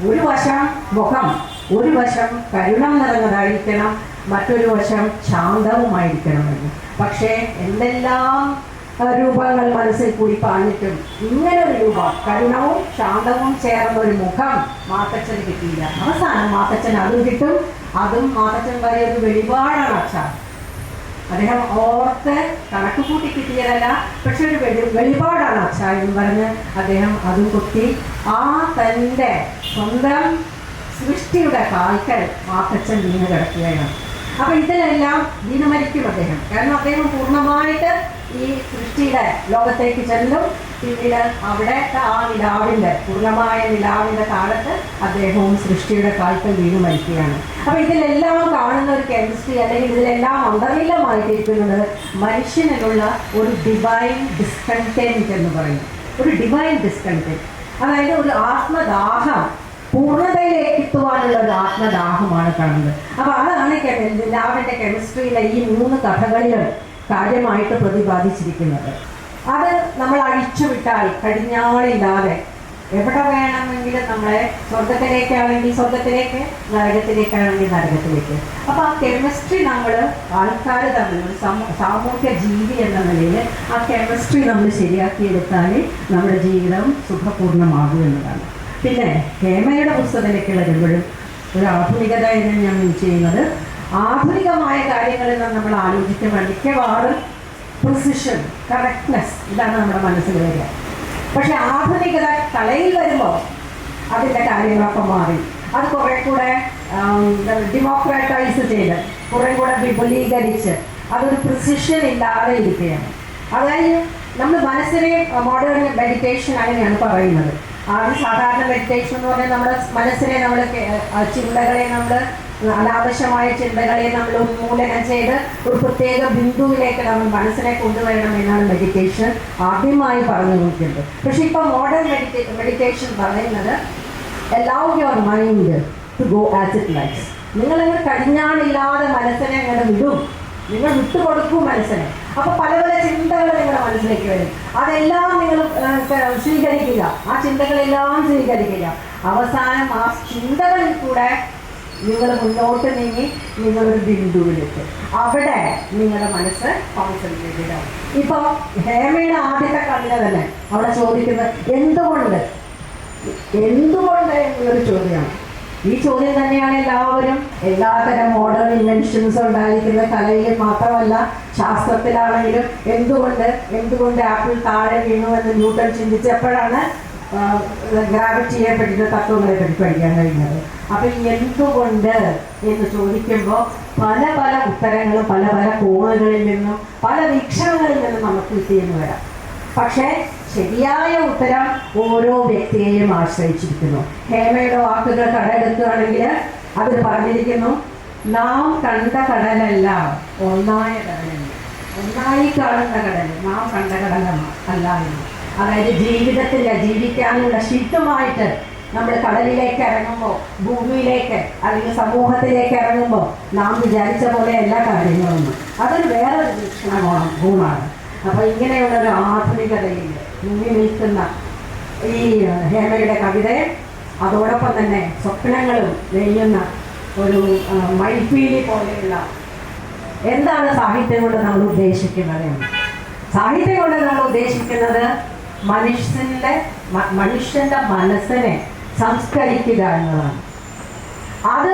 ഒരു വശം മുഖം, ഒരു വശം കരുണം നിറഞ്ഞതായിരിക്കണം, മറ്റൊരു വശം ശാന്തവുമായിരിക്കണമെന്ന്. പക്ഷേ എന്തെല്ലാം രൂപങ്ങൾ മനസ്സിൽ കൂടി പാഞ്ഞിട്ടും ഇങ്ങനൊരു രൂപം കരുണവും ശാന്തവും ചേർന്ന ഒരു മുഖം മാത്തച്ഛന് കിട്ടിയില്ല. അവസാനം മാത്തച്ഛൻ അതും കിട്ടും. അതും മാത്തച്ഛൻ വരെ ഒരു വെളിപാടാണ് അച്ഛൻ. അദ്ദേഹം ഓർത്ത് കണക്ക് കൂട്ടി കിട്ടിയതല്ല, പക്ഷെ ഒരു വെളിപാടാണ് അച്ഛ എന്ന് പറഞ്ഞ് അദ്ദേഹം അതും കൊത്തി ആ തൻ്റെ സ്വന്തം സൃഷ്ടിയുടെ കാൽക്കൽ മാത്തച്ഛൻ വീണ് കിടക്കുകയാണ്. അപ്പൊ ഇതിലെല്ലാം വീണ് മരിക്കും അദ്ദേഹം. കാരണം അദ്ദേഹം പൂർണ്ണമായിട്ട് ഈ സൃഷ്ടിയുടെ ലോകത്തേക്ക് ചെല്ലും. പിന്നീട് അവിടെ ആ നിലാവിൻ്റെ പൂർണ്ണമായ നിലാവിൻ്റെ കാലത്ത് അദ്ദേഹവും സൃഷ്ടിയുടെ കാൽക്കൽ വീണ് മരിക്കുകയാണ്. അപ്പൊ ഇതിലെല്ലാം കാണുന്ന ഒരു കെമിസ്ട്രി അല്ലെങ്കിൽ ഇതിലെല്ലാം അന്തർലീനമായിട്ടിരിക്കുന്നത് മനുഷ്യനിലുള്ള ഒരു ഡിവൈൻ ഡിസ്കണ്ടന്റ് എന്ന് പറയും. ഒരു ഡിവൈൻ ഡിസ്കണ്ടന്റ്, അതായത് ഒരു ആത്മദാഹം, പൂർണ്ണതയിലേക്ക് എത്തുവാനുള്ള ഒരു ആത്മദാഹമാണ് കാണുന്നത്. അപ്പൊ അതാണ് നിലാവിന്റെ കെമിസ്ട്രിയിലെ ഈ 3 കഥകളിലും കാര്യമായിട്ട് പ്രതിപാദിച്ചിരിക്കുന്നത്. അത് നമ്മൾ അഴിച്ചുവിട്ടാൽ കടിഞ്ഞാണില്ലാതെ എവിടെ വേണമെങ്കിലും നമ്മളെ സ്വർഗത്തിലേക്കാണെങ്കിൽ സ്വർഗത്തിലേക്ക്, നരകത്തിലേക്കാണെങ്കിൽ നരകത്തിലേക്ക്. അപ്പൊ ആ കെമിസ്ട്രി നമ്മൾ ആൾക്കാർ തമ്മിൽ ഒരു സാമൂഹ്യ ജീവി എന്ന നിലയിൽ ആ കെമിസ്ട്രി നമ്മൾ ശരിയാക്കിയെടുത്താൽ നമ്മുടെ ജീവിതം സുഖപൂർണ്ണമാകും എന്നതാണ്. പിന്നെ ഹേമയുടെ പുസ്തകത്തിലേക്ക് വരുമ്പോഴും ഒരു ആധുനികത എന്ന് ഞാൻ ചെയ്യുന്നത്, ആധുനികമായ കാര്യങ്ങളിൽ നമ്മൾ ആലോചിക്കുമ്പോൾ മിക്കവാറും പ്രിസിഷൻ, കറക്റ്റ്നെസ്, ഇതാണ് നമ്മുടെ മനസ്സിൽ വരിക. പക്ഷെ ആധുനികത കലയിൽ വരുമ്പോൾ അതിൻ്റെ കാര്യങ്ങളൊക്കെ മാറി. അത് കുറെ കൂടെ ഡെമോക്രാറ്റൈസ് ചെയ്ത് കുറെ കൂടെ വിപുലീകരിച്ച് അതൊരു പ്രിസിഷൻ ഇല്ലാതെ ഇരിക്കുകയാണ്. അതായത് നമ്മൾ മനസ്സിനെ മോഡേൺ മെഡിറ്റേഷൻ അങ്ങനെയാണ് പറയുന്നത്. അത് സാധാരണ മെഡിറ്റേഷൻ എന്ന് പറഞ്ഞാൽ നമ്മുടെ മനസ്സിനെ നമ്മൾ ചിന്തകളെ നമ്മൾ അനാവശ്യമായ ചിന്തകളെ നമ്മൾ ഉന്മൂലനം ചെയ്ത് ഒരു പ്രത്യേക ബിന്ദുവിലേക്ക് നമ്മൾ മനസ്സിനെ കൊണ്ടുവരണം എന്നാണ് മെഡിറ്റേഷൻ ആദ്യമായി പറഞ്ഞു കൊടുക്കുന്നത്. പക്ഷെ ഇപ്പൊ മോഡേൺ മെഡിറ്റേഷൻ പറയുന്നത് allow your mind to go as it likes. നിങ്ങളങ്ങനെ കടിഞ്ഞാണില്ലാതെ മനസ്സിനെ അങ്ങനെ വിടും, നിങ്ങൾ വിട്ടുകൊടുക്കൂ മനസ്സിനെ. അപ്പൊ പല പല ചിന്തകൾ നിങ്ങളുടെ മനസ്സിലേക്ക് വരും. അതെല്ലാം നിങ്ങൾ സ്വീകരിക്കുക, ആ ചിന്തകളെല്ലാം സ്വീകരിക്കുക. അവസാനം ആ ചിന്തകളിൽ കൂടെ നിങ്ങൾ മുന്നോട്ട് നീങ്ങി നിങ്ങളൊരു ബിന്ദുവിലേക്ക്, അവിടെ നിങ്ങളുടെ മനസ്സ് കോൺസെൻട്രേറ്റ് ചെയ്യണം. ഇപ്പൊ ഹേമയുടെ ആദ്യത്തെ കവിത തന്നെ അവിടെ ചോദിക്കുന്നത് എന്തുകൊണ്ട് എന്നൊരു ചോദ്യമാണ്. ഈ ചോദ്യം തന്നെയാണ് എല്ലാവരും എല്ലാതരം മോഡേൺ ഇൻവെൻഷൻസ് ഉണ്ടായിരിക്കുന്ന കലയിൽ മാത്രമല്ല ശാസ്ത്രത്തിലാണെങ്കിലും എന്തുകൊണ്ട് ആപ്പിൾ താഴെ വീണു എന്ന് ന്യൂട്ടൺ ചിന്തിച്ചപ്പോഴാണ് ഗ്രാവിറ്റിയെ പറ്റിയ തത്വങ്ങളെ പറ്റി പഠിക്കാൻ കഴിഞ്ഞത്. അപ്പൊ എന്തുകൊണ്ട് എന്ന് ചോദിക്കുമ്പോൾ പല പല ഉത്തരങ്ങളും പല പല കോണുകളിൽ നിന്നും പല വീക്ഷണങ്ങളിൽ നിന്നും നമുക്ക് കിട്ടിയെന്ന് വരാം. പക്ഷേ ശരിയായ ഉത്തരം ഓരോ വ്യക്തിയെയും ആശ്രയിച്ചിരിക്കുന്നു. ഹേമയുടെ വാക്കുകൾ കടലെടുക്കുകയാണെങ്കിൽ അതിൽ പറഞ്ഞിരിക്കുന്നു, നാം കണ്ട കടലല്ല ഒന്നായ കടലല്ല, ഒന്നായി കാണുന്ന കടൽ നാം കണ്ട കടലല്ല അല്ല എന്ന്. അതായത് ജീവിക്കാനുള്ള ശുദ്ധമായിട്ട് നമ്മൾ കടലിലേക്ക് ഇറങ്ങുമ്പോൾ, ഭൂമിയിലേക്ക് അല്ലെങ്കിൽ സമൂഹത്തിലേക്ക് ഇറങ്ങുമ്പോൾ നാം വിചാരിച്ച പോലെ എല്ലാ കാര്യങ്ങളൊന്നും അതൊരു വേറൊരു വീക്ഷണമാണ്, ഗുണമാണ്. അപ്പൊ ഇങ്ങനെയുള്ളൊരു ആധുനികതയിൽ മുങ്ങി നിൽക്കുന്ന ഈ ഹേമയുടെ കവിതയെ അതോടൊപ്പം തന്നെ സ്വപ്നങ്ങളും നെയ്യുന്ന ഒരു മൈപ്പീലി പോലെയുള്ള എന്താണ് സാഹിത്യം കൊണ്ട് നമ്മൾ ഉദ്ദേശിക്കുന്നത്? സാഹിത്യം കൊണ്ട് നമ്മൾ ഉദ്ദേശിക്കുന്നത് മനുഷ്യന്റെ മനസ്സിനെ സംസ്കരിക്കുക എന്നതാണ്. അത്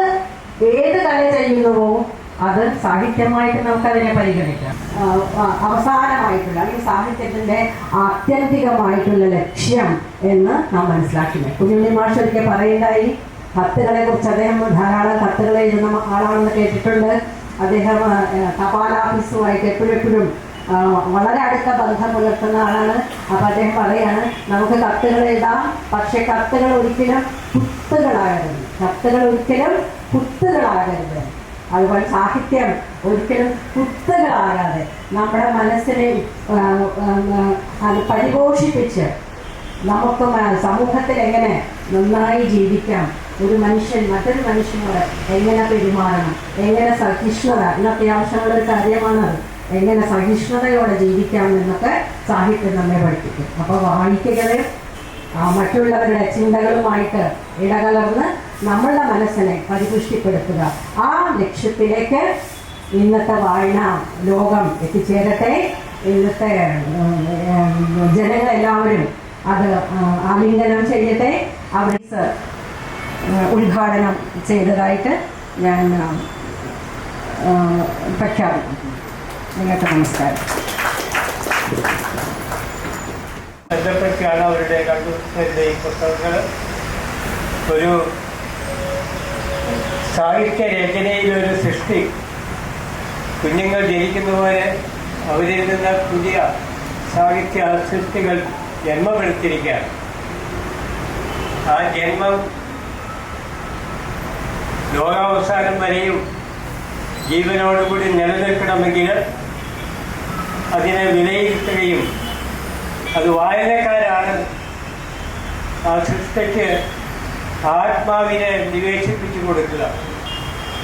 ഏത് കല ചെയ്യുന്നുവോ അത് സാഹിത്യമായിട്ട് നമുക്കതിനെ പരിഗണിക്കാം. അവസാനമായിട്ടുള്ള അല്ലെങ്കിൽ സാഹിത്യത്തിന്റെ ആത്യന്തികമായിട്ടുള്ള ലക്ഷ്യം എന്ന് നാം മനസ്സിലാക്കുന്നത്. കുഞ്ഞുണ്ണി മാഷ് ഒരിക്കൽ പറയുണ്ടായി, കത്തുകളെ കുറിച്ച് അദ്ദേഹം ധാരാളം കത്തുകൾ എഴുതുന്ന ആളാണെന്ന് കേട്ടിട്ടുണ്ട്. അദ്ദേഹം തപാലാഫീസുമായിട്ട് എപ്പോഴെപ്പോഴും വളരെ അടുത്ത ബന്ധം പുലർത്തുന്ന ആളാണ്. അപ്പം അദ്ദേഹം പറയാണ്, നമുക്ക് കത്തുകൾ എഴുതാം, പക്ഷെ കത്തുകൾ ഒരിക്കലും കുത്തുകളാകരുത്. അതുപോലെ സാഹിത്യം ഒരിക്കലും കുത്തുകളാകാതെ നമ്മുടെ മനസ്സിനെ അത് പരിപോഷിപ്പിച്ച് നമുക്ക് സമൂഹത്തിൽ എങ്ങനെ നന്നായി ജീവിക്കാം, ഒരു മനുഷ്യൻ മറ്റൊരു മനുഷ്യനോട് എങ്ങനെ പെരുമാറണം, എങ്ങനെ സഹിഷ്ണുത, ഇന്ന് അത്യാവശ്യമുള്ളൊരു കാര്യമാണത്, എങ്ങനെ സഹിഷ്ണുതയോടെ ജീവിക്കാം എന്നൊക്കെ സാഹിത്യം നമ്മെ പഠിപ്പിക്കും. അപ്പോൾ വായിക്കുകയും മറ്റുള്ളവരുടെ ചിന്തകളുമായിട്ട് ഇടകലർന്ന് നമ്മളുടെ മനസ്സിനെ പരിപുഷ്ടിപ്പെടുത്തുക, ആ ലക്ഷ്യത്തിലേക്ക് ഇന്നത്തെ വായന ലോകം എത്തിച്ചേരട്ടെ. ഇന്നത്തെ ജനങ്ങളെല്ലാവരും അത് ആലിംഗനം ചെയ്യട്ടെ. അവിടെ ഉദ്ഘാടനം ചെയ്തതായിട്ട് ഞാൻ പ്രഖ്യാപിക്കുന്നു. നിങ്ങൾക്ക് നമസ്കാരം. ബന്ധപ്പെട്ടാണ് അവരുടെ കണ്ടുവരുന്ന ഈ പുസ്തകങ്ങൾ ഒരു സാഹിത്യ രചനയിലൊരു സൃഷ്ടി. കുഞ്ഞുങ്ങൾ ജനിക്കുന്ന പോലെ അവരിൽ നിന്ന് പുതിയ സാഹിത്യ സൃഷ്ടികൾ ജന്മമെടുത്തിരിക്കുകയാണ്. ആ ജന്മം ലോകാവസാനം വരെയും ജീവനോടുകൂടി നിലനിൽക്കണമെങ്കിൽ അതിനെ വിലയിരുത്തുകയും അത് വായനക്കാരാണ് ആ സൃഷ്ടിക്ക് ആത്മാവിനെ നിവേശിപ്പിച്ചു കൊടുക്കുക.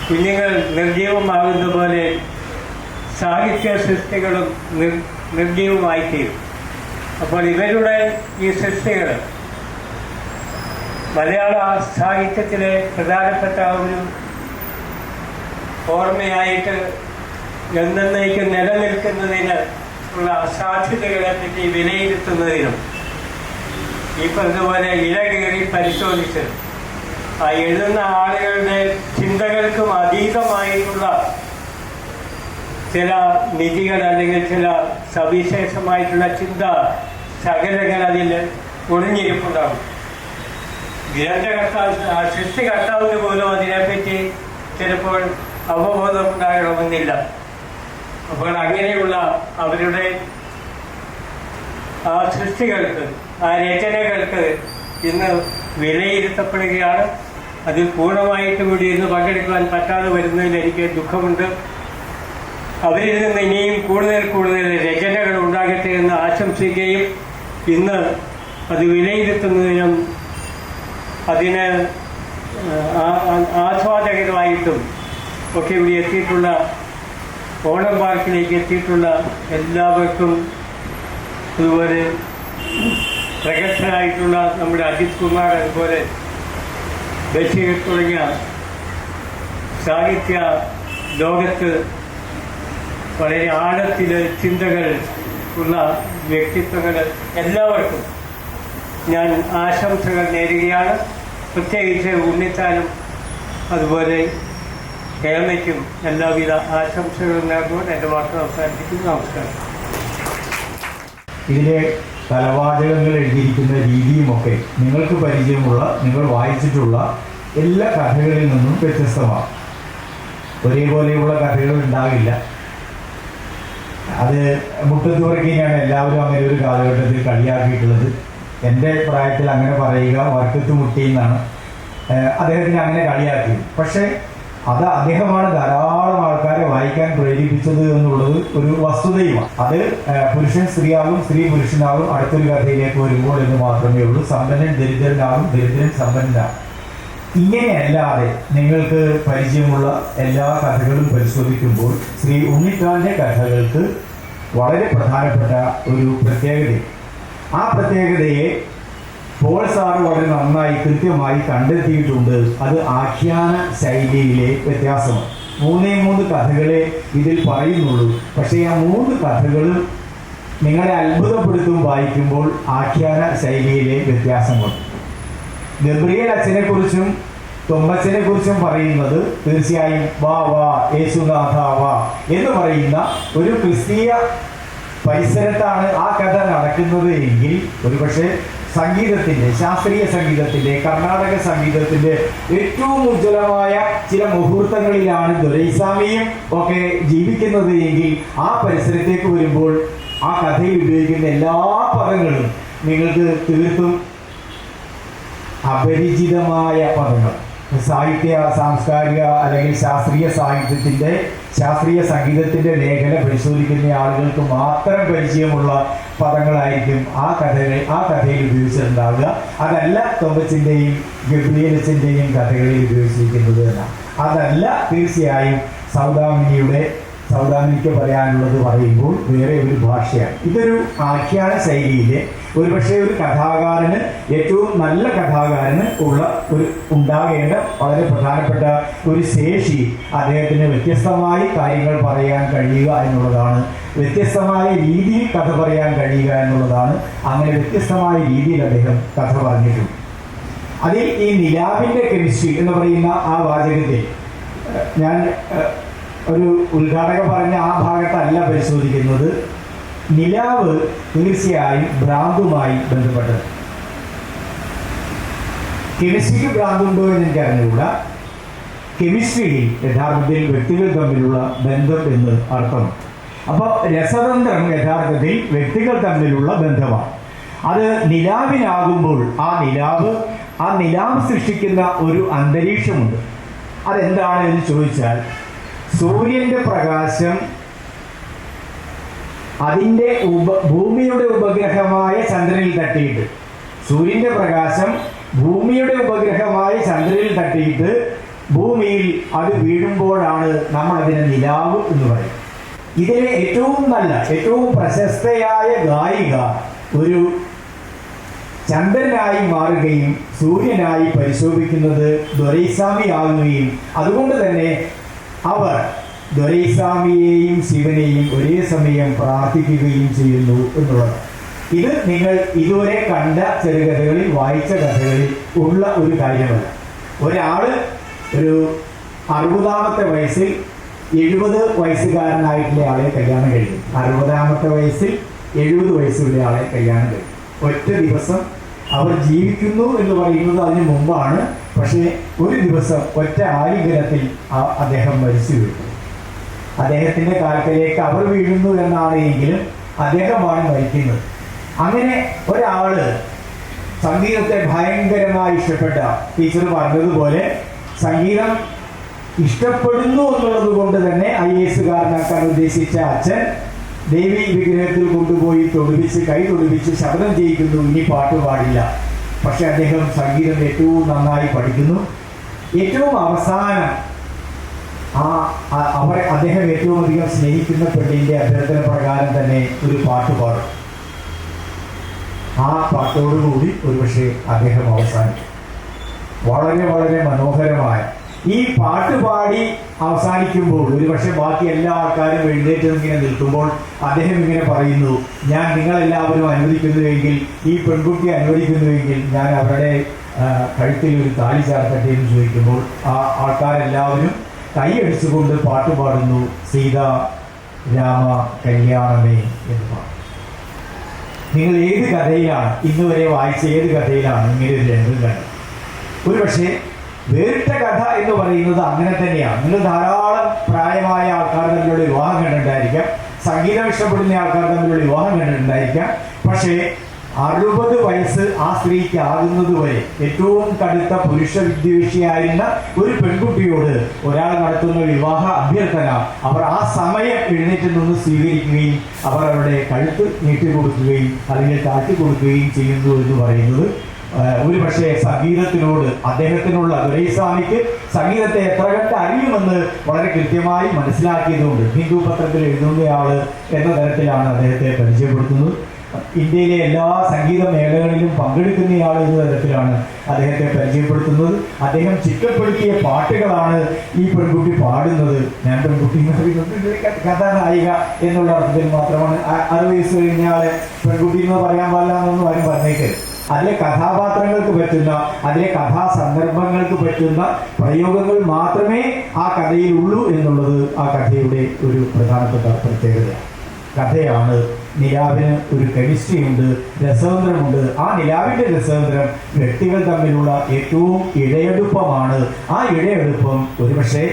കുഞ്ഞുങ്ങൾ നിർജീവമാകുന്ന പോലെ സാഹിത്യ സൃഷ്ടികളും നിർജീവമായി തീരും. അപ്പോൾ ഇവരുടെ ഈ സൃഷ്ടികൾ മലയാള സാഹിത്യത്തിലെ പ്രധാനപ്പെട്ട ഒരു ഓർമ്മയായിട്ട് എന്നേക്കും നിലനിൽക്കുന്നതിന് ഉള്ള അസാധ്യതകളെ പറ്റി വിലയിരുത്തുന്നതിനും ഈ പറഞ്ഞതുപോലെ ഇലകേറി പരിശോധിച്ച് ആ എഴുതുന്ന ആളുകളുടെ ചിന്തകൾക്കും അതീതമായിട്ടുള്ള ചില നിധികൾ അല്ലെങ്കിൽ ചില സവിശേഷമായിട്ടുള്ള ചിന്ത ശകലങ്ങൾ അതിൽ ഒളിഞ്ഞിരിപ്പുണ്ടാകും. ഗ്രന്ഥകർത്താവ് സൃഷ്ടികർത്താവിന് പോലും അതിനെപ്പറ്റി ചിലപ്പോൾ അവബോധം ഉണ്ടാകണമെന്നില്ല. അപ്പോൾ അങ്ങനെയുള്ള അവരുടെ ആ സൃഷ്ടികൾക്ക്, ആ രചനകൾക്ക് ഇന്ന് വിലയിരുത്തപ്പെടുകയാണ്. അതിൽ പൂർണ്ണമായിട്ട് കൂടി ഇന്ന് പങ്കെടുക്കുവാൻ പറ്റാതെ വരുന്നതിൽ എനിക്ക് ദുഃഖമുണ്ട്. അവരിൽ നിന്ന് ഇനിയും കൂടുതൽ രചനകൾ ഉണ്ടാകട്ടെ എന്ന് ആശംസിക്കുകയും ഇന്ന് അത് വിലയിരുത്തുന്നതിനും അതിന് ആസ്വാദകരമായിട്ടും ഒക്കെ ഇവിടെ എത്തിയിട്ടുള്ള ഓണം പാർക്കിലേക്ക് എത്തിയിട്ടുള്ള എല്ലാവർക്കും, അതുപോലെ പ്രഗത്ഭരായിട്ടുള്ള നമ്മുടെ അജിത് കുമാർ, അതുപോലെ ബഷീർ തുടങ്ങിയ സാഹിത്യ ലോകത്ത് വളരെ ആഴത്തിൽ ചിന്തകൾ ഉള്ള വ്യക്തിത്വങ്ങൾ എല്ലാവർക്കും ഞാൻ ആശംസകൾ നേരുകയാണ്. പ്രത്യേകിച്ച് ഉണ്ണിത്താനും അതുപോലെ കേരളയ്ക്കും എല്ലാവിധ ആശംസകളും നേർന്നുകൊണ്ട് എൻ്റെ വാക്കുകൾ അവസാനിപ്പിക്കുന്നു. നമസ്കാരം. ഇതിലെ തലവാചകങ്ങൾ എഴുതിയിരിക്കുന്ന രീതിയുമൊക്കെ നിങ്ങൾക്ക് പരിചയമുള്ള, നിങ്ങൾ വായിച്ചിട്ടുള്ള എല്ലാ കഥകളിൽ നിന്നും വ്യത്യസ്തമാണ്. ഒരേപോലെയുള്ള കഥകൾ ഉണ്ടാവില്ല. അത് മുട്ടത്തുവർക്കിനെയാണ് എല്ലാവരും അങ്ങനെ ഒരു കാലഘട്ടത്തിൽ കളിയാക്കിയിട്ടുള്ളത്. എൻ്റെ പ്രായത്തിൽ അങ്ങനെ പറയുക വർക്കത്ത് മുട്ടി എന്നാണ് അദ്ദേഹത്തിന് അങ്ങനെ കളിയാക്കി. പക്ഷേ അത് അദ്ദേഹമാണ് ധാരാളം ആൾക്കാരെ വായിക്കാൻ പ്രേരിപ്പിച്ചത് എന്നുള്ളത് ഒരു വസ്തുതയുമാണ്. അത് പുരുഷൻ സ്ത്രീയാകും, സ്ത്രീ പുരുഷനാകും അടുത്തൊരു കഥയിലേക്ക് വരുമ്പോൾ എന്ന് മാത്രമേ ഉള്ളൂ. സമ്പന്നൻ ദരിദ്രനാകും, ദരിദ്രൻ സമ്പന്നനാകും. ഇങ്ങനെയല്ലാതെ നിങ്ങൾക്ക് പരിചയമുള്ള എല്ലാ കഥകളും പരിശോധിക്കുമ്പോൾ ശ്രീ ഉണ്ണിത്താന്റെ കഥകൾക്ക് വളരെ പ്രധാനപ്പെട്ട ഒരു പ്രത്യേകത. ആ പ്രത്യേകതയെ പോൾ സാറ് വളരെ നന്നായി കൃത്യമായി കണ്ടെത്തിയിട്ടുണ്ട്. അത് ആഖ്യാന ശൈലിയിലെ വ്യത്യാസമാണ്. 3 കഥകളെ ഇതിൽ പറയുന്നുള്ളൂ. പക്ഷേ ആ 3 കഥകളും നിങ്ങളെ അത്ഭുതപ്പെടുത്തും വായിക്കുമ്പോൾ ആഖ്യാന ശൈലിയിലെ വ്യത്യാസമുണ്ട്. ഗബ്രിയേൽ അച്ഛനെ കുറിച്ചും തൊമ്മച്ചനെ കുറിച്ചും പറയുന്നത് തീർച്ചയായും വാ വാ യേശുനാഥ വാ എന്ന് പറയുന്ന ഒരു ക്രിസ്തീയ പരിസരത്താണ് ആ കഥ നടക്കുന്നത് എങ്കിൽ ഒരുപക്ഷെ സംഗീതത്തിൻ്റെ, ശാസ്ത്രീയ സംഗീതത്തിൻ്റെ, കർണാടക സംഗീതത്തിൻ്റെ ഏറ്റവും ഉജ്ജ്വലമായ ചില മുഹൂർത്തങ്ങളിലാണ് ദൊരൈസ്വാമിയും ഒക്കെ ജീവിക്കുന്നത് എങ്കിൽ ആ പരിസരത്തേക്ക് വരുമ്പോൾ ആ കഥയിൽ ഉപയോഗിക്കുന്ന എല്ലാ പദങ്ങളും നിങ്ങൾക്ക് തീർത്തും അപരിചിതമായ പദങ്ങൾ. സാഹിത്യ, സാംസ്കാരിക അല്ലെങ്കിൽ ശാസ്ത്രീയ സാഹിത്യത്തിൻ്റെ, ശാസ്ത്രീയ സംഗീതത്തിൻ്റെ മേഖല പരിശോധിക്കുന്ന ആളുകൾക്ക് മാത്രം പരിചയമുള്ള പദങ്ങളായിരിക്കും ആ കഥയിൽ ഉപയോഗിച്ചിട്ടുണ്ടാവുക. അതല്ല തൊമ്പച്ചിൻ്റെയും ഗബ്രിയേലച്ചൻ്റെയും കഥകളിൽ ഉപയോഗിച്ചിരിക്കുന്നത് എന്നാണ്. അതല്ല തീർച്ചയായും സൗദാമിനിക്ക് പറയാനുള്ളത് പറയുമ്പോൾ വേറെ ഒരു ഭാഷയാണ്. ഇതൊരു ആഖ്യാന ശൈലിയിലെ ഒരുപക്ഷെ ഒരു കഥാകാരന്, ഏറ്റവും നല്ല കഥാകാരന് ഉണ്ടാകേണ്ട വളരെ പ്രധാനപ്പെട്ട ഒരു ശേഷി അദ്ദേഹത്തിന് വ്യത്യസ്തമായി കാര്യങ്ങൾ പറയാൻ കഴിയുക എന്നുള്ളതാണ്. വ്യത്യസ്തമായ രീതിയിൽ കഥ പറയാൻ കഴിയുക എന്നുള്ളതാണ്. അങ്ങനെ വ്യത്യസ്തമായ രീതിയിൽ അദ്ദേഹം കഥ പറഞ്ഞിട്ടുണ്ട്. അതിൽ ഈ നിലാവിൻ്റെ കെമിസ്ട്രി എന്ന് പറയുന്ന ആ വാചകത്തിൽ ഞാൻ ഒരു ഉദ്ഘാടക പറഞ്ഞ ആ ഭാഗത്തല്ല പരിശോധിക്കുന്നത്. നിലാവ് തീർച്ചയായും ഭ്രാന്തുമായി ബന്ധപ്പെട്ടത്. കെമിസ്ട്രിക്ക് ഭ്രാന്തുണ്ടോ എന്ന് എനിക്ക് അറിഞ്ഞുകൂടാ. കെമിസ്ട്രിയിൽ യഥാർത്ഥത്തിൽ വ്യക്തികൾ തമ്മിലുള്ള ബന്ധം എന്ന് അർത്ഥം. അപ്പോൾ രസതന്ത്രം യഥാർത്ഥത്തിൽ വ്യക്തികൾ തമ്മിലുള്ള ബന്ധമാണ്. അത് നിലാവിനാകുമ്പോൾ ആ നിലാവ് സൃഷ്ടിക്കുന്ന ഒരു അന്തരീക്ഷമുണ്ട്. അതെന്താണ് എന്ന് ചോദിച്ചാൽ, സൂര്യന്റെ പ്രകാശം അതിൻ്റെ ഭൂമിയുടെ ഉപഗ്രഹമായ ചന്ദ്രനിൽ തട്ടിയിട്ട്, സൂര്യന്റെ പ്രകാശം ഭൂമിയുടെ ഉപഗ്രഹമായ ചന്ദ്രനിൽ തട്ടിയിട്ട് ഭൂമിയിൽ അത് വീഴുമ്പോഴാണ് നമ്മൾ അതിനെ നിലാവ് എന്ന് പറയും. ഇതിലെ ഏറ്റവും പ്രശസ്തയായ ഗായിക ഒരു ചന്ദ്രനായി മാറുകയും സൂര്യനായി പരിശോഭിക്കുന്നത് ദൊരൈസ്വാമി ആകുകയും അതുകൊണ്ട് തന്നെ അവർ ദൊരൈസ്വാമിയെയും ശിവനെയും ഒരേ സമയം പ്രാർത്ഥിക്കുകയും ചെയ്യുന്നു എന്നുള്ളത്. ഇത് നിങ്ങൾ ഇതുവരെ കണ്ട ചെറുകഥകളിൽ, വായിച്ച കഥകളിൽ ഉള്ള ഒരു കാര്യമല്ല. ഒരാള് ഒരു 60-ാമത്തെ വയസ്സിൽ 70 വയസ്സുകാരനായിട്ടുള്ള ആളെ കല്യാണം കഴിക്കും. 60-ാമത്തെ വയസ്സിൽ 70 വയസ്സുള്ള ആളെ കല്യാണം കഴിക്കും. ഒറ്റ ദിവസം അവർ ജീവിക്കുന്നു എന്ന് പറയുന്നത് അതിന് മുമ്പാണ്. പക്ഷേ ഒരു ദിവസം ഒറ്റ ആലിംഗനത്തിൽ അദ്ദേഹം മരിച്ചു വീഴുന്നു. അദ്ദേഹത്തിൻ്റെ കാലത്തിലേക്ക് അവർ വീഴുന്നു എന്നാണ് എങ്കിലും അദ്ദേഹമാണ് മരിക്കുന്നത്. അങ്ങനെ ഒരാള് സംഗീതത്തെ ഭയങ്കരമായി ഇഷ്ടപ്പെട്ട, ടീച്ചർ പറഞ്ഞതുപോലെ സംഗീതം ഇഷ്ടപ്പെടുന്നു എന്നുള്ളത് കൊണ്ട് തന്നെ IAS-കാരനാക്കാൻ ഉദ്ദേശിച്ച അച്ഛൻ ദേവി വിഗ്രഹത്തിൽ കൊണ്ടുപോയി കൈ തൊടുവിച്ച് ശബ്ദം ചെയ്യിക്കുന്നു, ഇനി പാട്ട് പാടില്ല. പക്ഷെ അദ്ദേഹം സംഗീതം ഏറ്റവും നന്നായി പഠിക്കുന്നു. ഏറ്റവും അവസാനം അദ്ദേഹം ഏറ്റവും അധികം സ്നേഹിക്കുന്ന പെണ്ണിൻ്റെ അഭ്യർത്ഥന പ്രകാരം തന്നെ ഒരു പാട്ട് പാടും. ആ പാട്ടോടുകൂടി ഒരുപക്ഷെ അദ്ദേഹം അവസാനിക്കും. വളരെ വളരെ മനോഹരമായ ഈ പാട്ട് പാടി അവസാനിക്കുമ്പോൾ ഒരുപക്ഷെ ബാക്കി എല്ലാ ആൾക്കാരും എഴുന്നേറ്റ് ഇങ്ങനെ നിൽക്കുമ്പോൾ അദ്ദേഹം ഇങ്ങനെ പറയുന്നു, ഞാൻ നിങ്ങളെല്ലാവരും അനുവദിക്കുന്നുവെങ്കിൽ, ഈ പെൺകുട്ടിയെ അനുവദിക്കുന്നുവെങ്കിൽ ഞാൻ അവരുടെ കഴുത്തിൽ ഒരു താലി ചാർത്തട്ടെ എന്ന് ചോദിക്കുമ്പോൾ ആ ആൾക്കാരെല്ലാവരും കൈയടിച്ചുകൊണ്ട് പാട്ട് പാടുന്നു, സീത രാമ കല്യാണമേ എന്ന് പാടും. നിങ്ങൾ ഏത് കഥയിലാണ് ഇന്നുവരെ വായിച്ച ഏത് കഥയിലാണ് ഇങ്ങനെ ഒരു രംഗം കണ്ടത്? ഒരുപക്ഷെ വേറിട്ട കഥ എന്ന് പറയുന്നത് അങ്ങനെ തന്നെയാണ്. നിങ്ങൾ ധാരാളം പ്രായമായ ആൾക്കാർ തമ്മിലുള്ള വിവാഹം കണ്ടിട്ടുണ്ടായിരിക്കാം, സംഗീതം ഇഷ്ടപ്പെടുന്ന ആൾക്കാർ തമ്മിലുള്ള വിവാഹം കണ്ടിട്ടുണ്ടായിരിക്കാം. പക്ഷേ 60 വയസ്സ് ആ സ്ത്രീക്ക് ആകുന്നത് വരെ ഏറ്റവും കടുത്ത പുരുഷ വിദ്വേഷിയായിരുന്ന ഒരു പെൺകുട്ടിയോട് ഒരാൾ നടത്തുന്ന വിവാഹ അഭ്യർത്ഥന അവർ ആ സമയം എഴുന്നേറ്റ് നിന്ന് സ്വീകരിക്കുകയും അവർ അവരുടെ കഴുത്ത് നീട്ടിക്കൊടുക്കുകയും അല്ലെങ്കിൽ താഴ്ത്തിക്കൊടുക്കുകയും ചെയ്യുന്നു എന്ന് പറയുന്നത് ഒരു പക്ഷേ സംഗീതത്തിനോട് അദ്ദേഹത്തിനുള്ള ദുരൈസ്വാമിക്ക് സംഗീതത്തെ എത്ര കണ്ട് അറിയുമെന്ന് വളരെ കൃത്യമായി മനസ്സിലാക്കിയതുകൊണ്ട് ഹിന്ദു പത്രത്തിൽ എഴുതുന്നയാള് എന്ന തരത്തിലാണ് അദ്ദേഹത്തെ പരിചയപ്പെടുത്തുന്നത്. ഇന്ത്യയിലെ എല്ലാ സംഗീത മേളകളിലും പങ്കെടുക്കുന്നയാൾ എന്ന തരത്തിലാണ് അദ്ദേഹത്തെ പരിചയപ്പെടുത്തുന്നത്. അദ്ദേഹം ചിട്ടപ്പെടുത്തിയ പാട്ടുകളാണ് ഈ പെൺകുട്ടി പാടുന്നത്. ഞാൻ പെൺകുട്ടി എന്ന് പറയുന്നത് കഥാനായിക എന്നുള്ള അർത്ഥത്തിൽ മാത്രമാണ്. 60 വയസ്സ് കഴിഞ്ഞാല് പെൺകുട്ടി എന്ന് പറയാൻ പാടില്ല എന്നൊന്നും ആരും പറഞ്ഞേക്കരുത്. അതിലെ കഥാപാത്രങ്ങൾക്ക് പറ്റുന്ന, അതിലെ കഥാസന്ദർഭങ്ങൾക്ക് പറ്റുന്ന പ്രയോഗങ്ങൾ മാത്രമേ ആ കഥയിലുള്ളൂ എന്നുള്ളത് ആ കഥയുടെ ഒരു പ്രധാനപ്പെട്ട പ്രത്യേകതയാണ്. കഥയാണ്. നിലാവിന് ഒരു കെമിസ്ട്രി ഉണ്ട്, രസതന്ത്രമുണ്ട്. ആ നിലാവിന്റെ രസതന്ത്രം വ്യക്തികൾ തമ്മിലുള്ള ഏറ്റവും ഇഴയെടുപ്പമാണ്. ആ ഇഴയെടുപ്പം ഒരുപക്ഷെ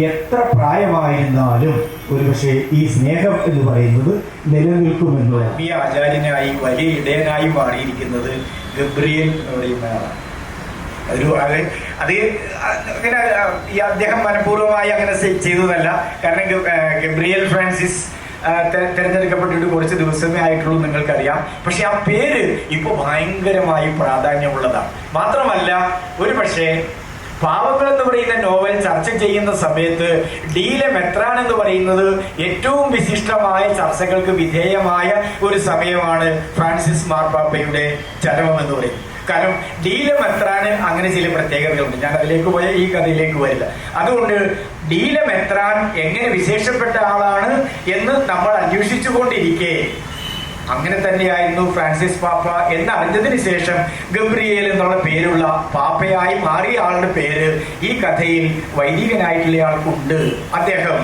എത്ര പ്രായമായിരുന്നാലും ഒരുപക്ഷെ ഈ സ്നേഹം എന്ന് പറയുന്നത് നിലനിൽക്കുമെന്ന് ഈ ആചാര്യനായി വലിയ ഇടയനായി മാറിയിരിക്കുന്നത് ഗബ്രിയേൽ എന്ന് പറയുന്നയാളാണ്. അത് അങ്ങനെ അദ്ദേഹം മനഃപൂർവ്വമായി അങ്ങനെ ചെയ്തതല്ല. കാരണം ഗബ്രിയേൽ ഫ്രാൻസിസ് തിരഞ്ഞെടുക്കപ്പെട്ടിട്ട് കുറച്ച് ദിവസമേ ആയിട്ടുള്ളൂ, നിങ്ങൾക്കറിയാം. പക്ഷെ ആ പേര് ഇപ്പൊ ഭയങ്കരമായി പ്രാധാന്യമുള്ളതാണ്. മാത്രമല്ല, ഒരു പക്ഷേ പാവങ്ങൾ എന്ന് പറയുന്ന നോവൽ ചർച്ച ചെയ്യുന്ന സമയത്ത് ഡീലെ മെത്രാൻ എന്ന് പറയുന്നത് ഏറ്റവും വിശിഷ്ടമായ ചർച്ചകൾക്ക് വിധേയമായ ഒരു സമയമാണ് ഫ്രാൻസിസ് മാർപ്പാപ്പയുടെ ചരമം എന്ന് പറയുന്നത്. കാരണം ഡീലെ മെത്രാന് അങ്ങനെ ചില പ്രത്യേകതകളുണ്ട്. ഞാൻ അതിലേക്ക് പോയ ഈ കഥയിലേക്ക് വരില്ല. അതുകൊണ്ട് ഡീലെ മെത്രാൻ എങ്ങനെ വിശേഷപ്പെട്ട ആളാണ് എന്ന് നമ്മൾ അന്വേഷിച്ചുകൊണ്ടിരിക്കെ അങ്ങനെ തന്നെയായിരുന്നു ഫ്രാൻസിസ് പാപ്പ എന്നറിഞ്ഞതിന് ശേഷം ഗബ്രിയേൽ എന്നുള്ള പേരുള്ള പാപ്പയായി മാറിയ ആളുടെ പേര് ഈ കഥയിൽ വൈദികനായിട്ടുള്ള ആൾക്കുണ്ട്. അദ്ദേഹം